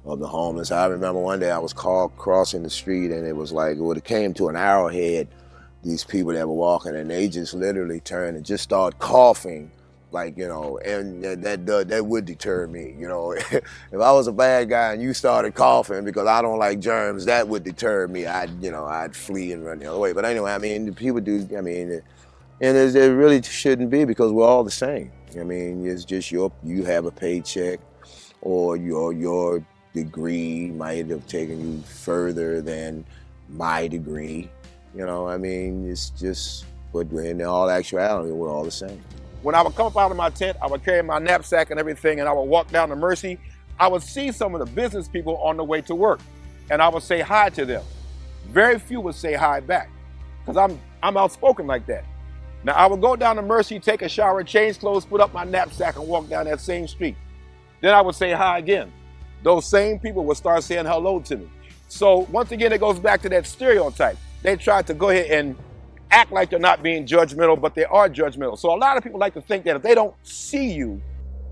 of the homeless. I remember one day I was crossing the street, and it was like, when it came to an arrowhead, these people that were walking, and they just literally turned and just started coughing, like, you know, and that would deter me, you know. If I was a bad guy and you started coughing because I don't like germs, that would deter me. I'd flee and run the other way. But anyway, I mean, people do, I mean, and it really shouldn't be, because we're all the same. I mean, it's just you have a paycheck, or your degree might have taken you further than my degree. You know, I mean, it's just, but in all actuality, we're all the same. When I would come up out of my tent, I would carry my knapsack and everything, and I would walk down to Mercy. I would see some of the business people on the way to work, and I would say hi to them. Very few would say hi back, because I'm outspoken like that. Now, I would go down to Mercy, take a shower, change clothes, put up my knapsack, and walk down that same street. Then I would say hi again. Those same people would start saying hello to me. So once again, it goes back to that stereotype. They try to go ahead and act like they're not being judgmental, but they are judgmental. So a lot of people like to think that if they don't see you,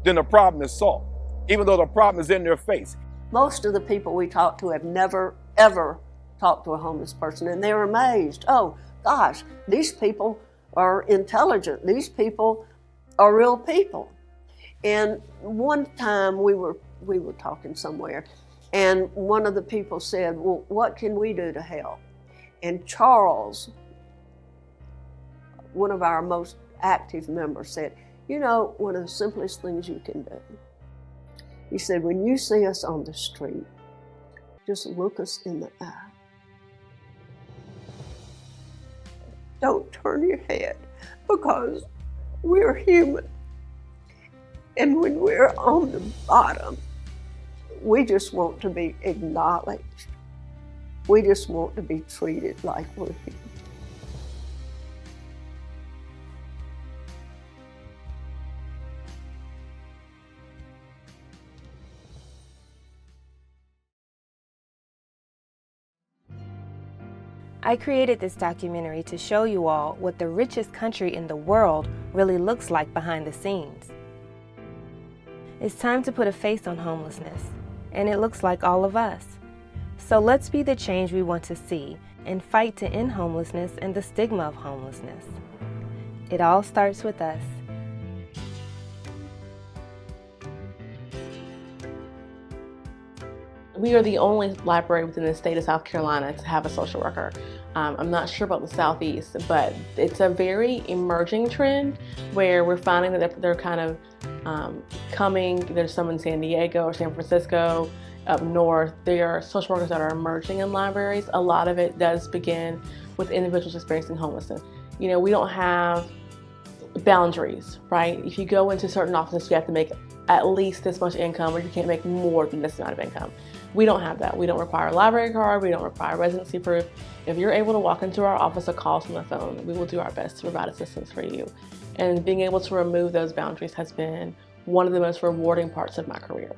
then the problem is solved, even though the problem is in their face. Most of the people we talk to have never, ever talked to a homeless person, and they're amazed. Oh, gosh, these people are intelligent. These people are real people. And one time we were talking somewhere, and one of the people said, well, what can we do to help? And Charles one of our most active members said, you know, one of the simplest things you can do. He said, when you see us on the street, just look us in the eye. Don't turn your head, because we're human. And when we're on the bottom, we just want to be acknowledged. We just want to be treated like we're human. I created this documentary to show you all what the richest country in the world really looks like behind the scenes. It's time to put a face on homelessness, and it looks like all of us. So let's be the change we want to see and fight to end homelessness and the stigma of homelessness. It all starts with us. We are the only library within the state of South Carolina to have a social worker. I'm not sure about the Southeast, but it's a very emerging trend where we're finding that they're kind of coming. There's some in San Diego or San Francisco, up north. There are social workers that are emerging in libraries. A lot of it does begin with individuals experiencing homelessness. You know, we don't have boundaries, right? If you go into certain offices, you have to make at least this much income, or you can't make more than this amount of income. We don't have that. We don't require a library card. We don't require residency proof. If you're able to walk into our office or call us on the phone, we will do our best to provide assistance for you. And being able to remove those boundaries has been one of the most rewarding parts of my career.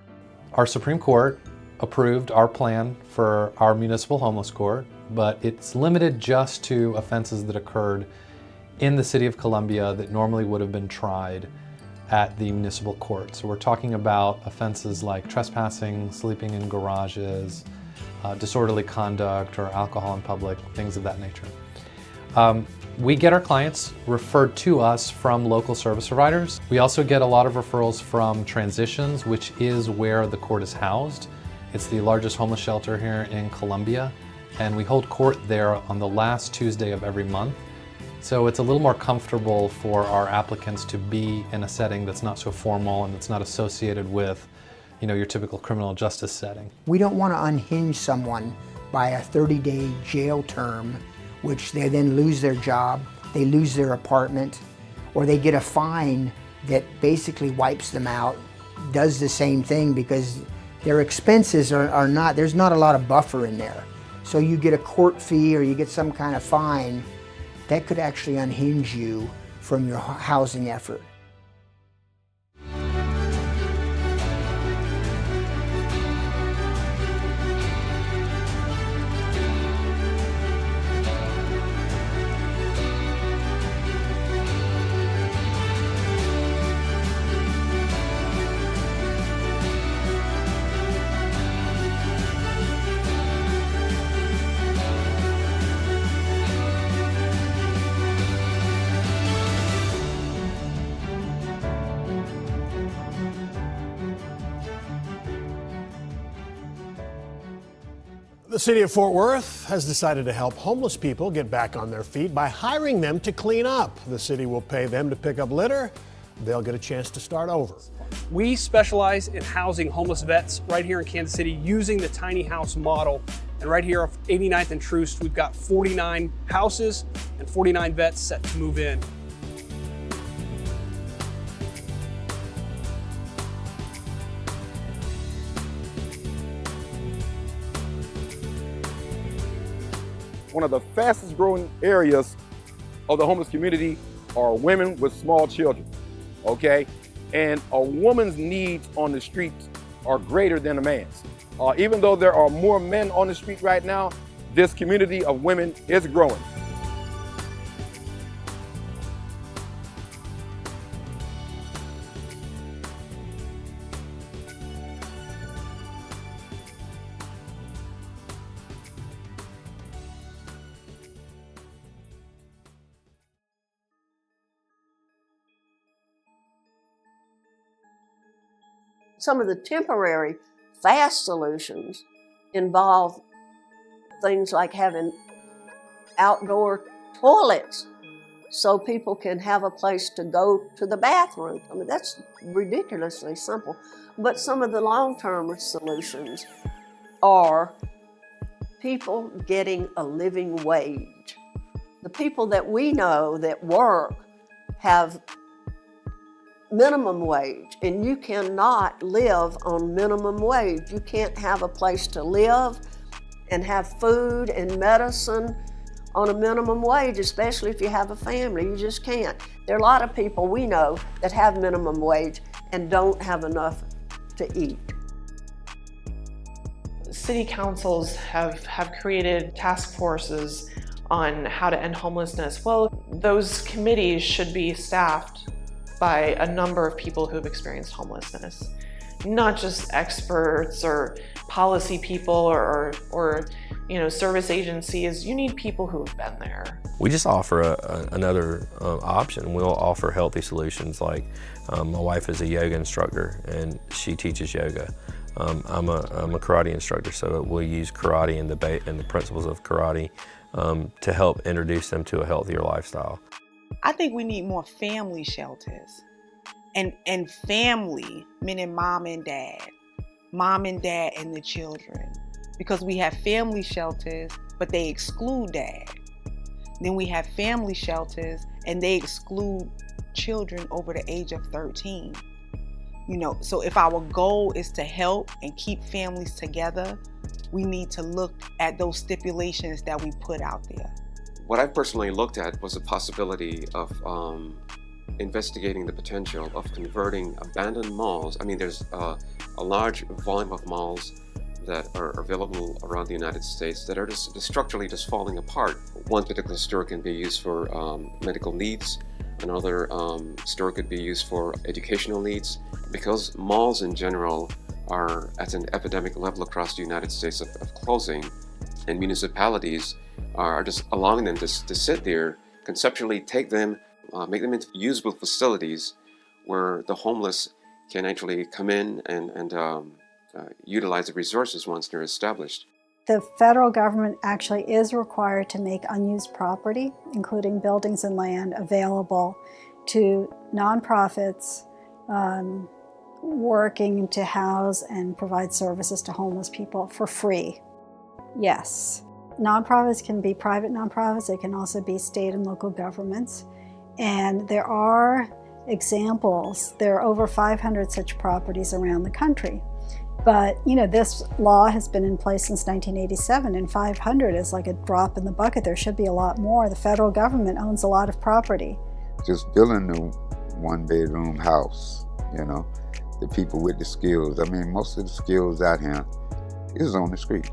Our Supreme Court approved our plan for our municipal homeless court, but it's limited just to offenses that occurred in the city of Columbia that normally would have been tried at the municipal court. So we're talking about offenses like trespassing, sleeping in garages, disorderly conduct, or alcohol in public, things of that nature. We get our clients referred to us from local service providers. We also get a lot of referrals from Transitions, which is where the court is housed. It's the largest homeless shelter here in Columbia, and we hold court there on the last Tuesday of every month. So it's a little more comfortable for our applicants to be in a setting that's not so formal and that's not associated with, you know, your typical criminal justice setting. We don't want to unhinge someone by a 30-day jail term, which they then lose their job, they lose their apartment, or they get a fine that basically wipes them out, does the same thing because their expenses are not, there's not a lot of buffer in there. So you get a court fee or you get some kind of fine that could actually unhinge you from your housing effort. The city of Fort Worth has decided to help homeless people get back on their feet by hiring them to clean up. The city will pay them to pick up litter. They'll get a chance to start over. We specialize in housing homeless vets right here in Kansas City using the tiny house model. And right here off 89th and Troost, we've got 49 houses and 49 vets set to move in. One of the fastest growing areas of the homeless community are women with small children, okay? And a woman's needs on the streets are greater than a man's. Even though there are more men on the street right now, this community of women is growing. Some of the temporary fast solutions involve things like having outdoor toilets so people can have a place to go to the bathroom. I mean, that's ridiculously simple. But some of the long-term solutions are people getting a living wage. The people that we know that work have minimum wage, and you cannot live on minimum wage. You can't have a place to live and have food and medicine on a minimum wage, especially if you have a family. You just can't. There are a lot of people we know that have minimum wage and don't have enough to eat. City councils have created task forces on how to end homelessness. Well, those committees should be staffed by a number of people who have experienced homelessness, not just experts or policy people or service agencies. You need people who have been there. We just offer another option. We'll offer healthy solutions. Like my wife is a yoga instructor and she teaches yoga. I'm a karate instructor, so we'll use karate and the principles of karate to help introduce them to a healthier lifestyle. I think we need more family shelters. And family, meaning mom and dad and the children. Because we have family shelters, but they exclude dad. Then we have family shelters and they exclude children over the age of 13. So if our goal is to help and keep families together, we need to look at those stipulations that we put out there. What I personally looked at was the possibility of investigating the potential of converting abandoned malls. I mean, there's a large volume of malls that are available around the United States that are just structurally just falling apart. One particular store can be used for medical needs. Another store could be used for educational needs. Because malls in general are at an epidemic level across the United States of closing, and municipalities are just allowing them to sit there, conceptually take them, make them into usable facilities where the homeless can actually come in and utilize the resources once they're established. The federal government actually is required to make unused property, including buildings and land, available to nonprofits working to house and provide services to homeless people for free. Yes. Nonprofits can be private nonprofits. They can also be state and local governments. And there are examples. There are over 500 such properties around the country. But, this law has been in place since 1987, and 500 is like a drop in the bucket. There should be a lot more. The federal government owns a lot of property. Just building a one-bedroom house, the people with the skills. I mean, most of the skills out here is on the street.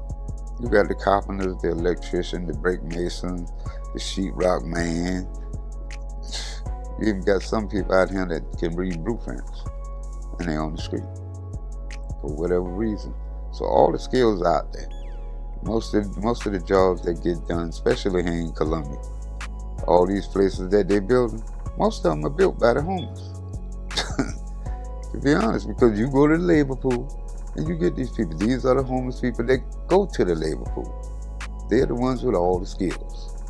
You got the carpenters, the electrician, the brick mason, the sheetrock man. You even got some people out here that can read blueprints, and they're on the street for whatever reason. So all the skills out there. Most of the jobs that get done, especially here in Columbia, all these places that they're building, most of them are built by the homeless. To be honest, because you go to the labor pool and you get these people. These are the homeless people that go to the labor pool. They're the ones with all the skills.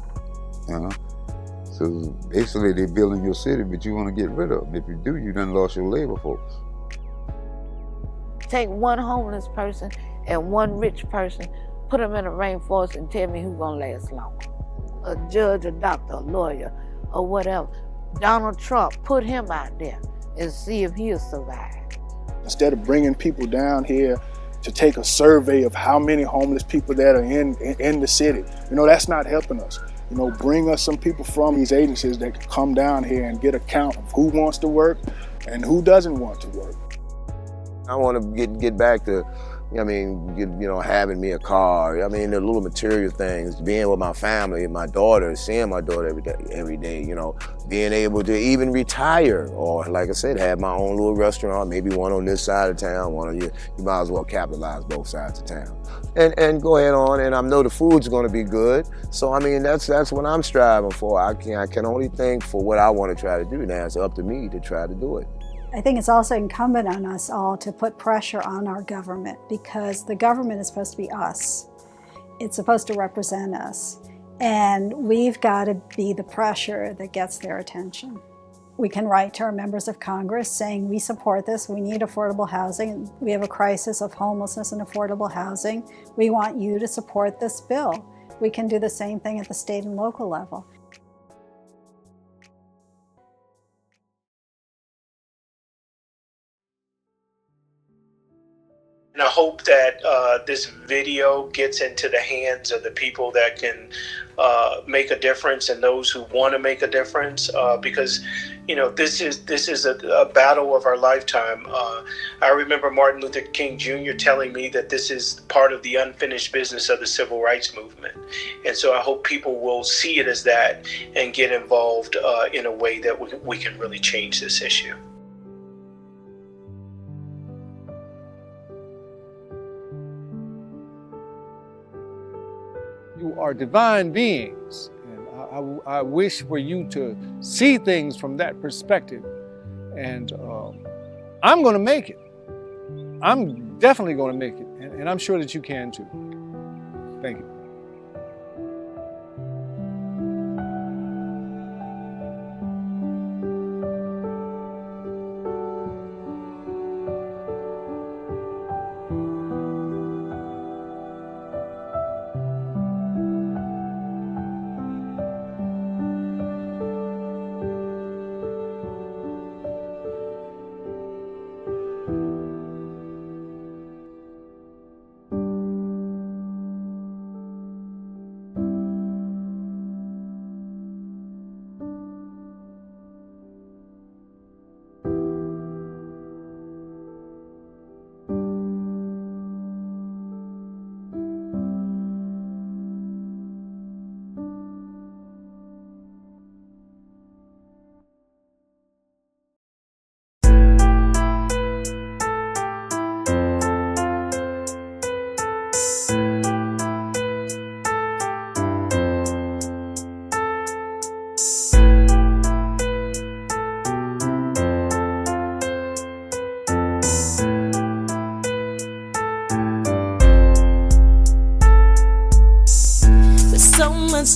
So basically they're building your city, but you want to get rid of them. If you do, you done lost your labor force. Take one homeless person and one rich person, put them in a rainforest and tell me who's gonna last longer. A judge, a doctor, a lawyer, or whatever. Donald Trump, put him out there and see if he'll survive. Instead of bringing people down here to take a survey of how many homeless people that are in the city, that's not helping us. Bring us some people from these agencies that can come down here and get a count of who wants to work and who doesn't want to work. I want to get back to, having me a car. The little material things, being with my family, my daughter, seeing my daughter every day, being able to even retire, or like I said, have my own little restaurant, maybe one on this side of town, one on you might as well capitalize both sides of town. And go ahead on, and I know the food's gonna be good. So that's what I'm striving for. I can only think for what I want to try to do now. It's up to me to try to do it. I think it's also incumbent on us all to put pressure on our government, because the government is supposed to be us. It's supposed to represent us. And we've got to be the pressure that gets their attention. We can write to our members of Congress saying we support this, we need affordable housing, we have a crisis of homelessness and affordable housing. We want you to support this bill. We can do the same thing at the state and local level. And I hope that this video gets into the hands of the people that can make a difference and those who want to make a difference, because you know this is a battle of our lifetime. I remember Martin Luther King Jr. telling me that this is part of the unfinished business of the civil rights movement, and so I hope people will see it as that and get involved in a way that we can really change this issue. You are divine beings, and I wish for you to see things from that perspective. And I'm going to make it. I'm definitely going to make it, and I'm sure that you can too. Thank you.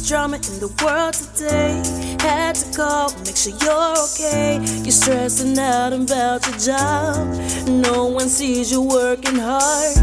Drama in the world today. Had to call, make sure you're okay. You're stressing out about your job. No one sees you working hard.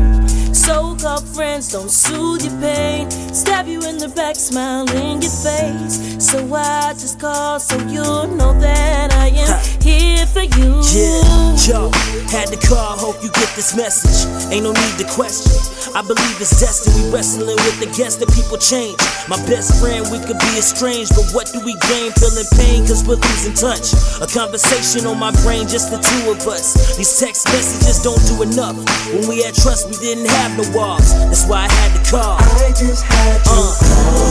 So-called friends don't soothe your pain. Stab you in the back, smile in your face. So I just call so you'll know that I am here for you. Yeah, yo, had to call, hope you get this message. Ain't no need to question. I believe it's destiny. We wrestling with the guess that people change. My best friend, we could be estranged, but what do we gain? Feeling pain cause we're losing touch. A conversation on my brain, just the two of us. These text messages don't do enough. When we had trust, we didn't have no walls. That's why I had to call. I just had to call.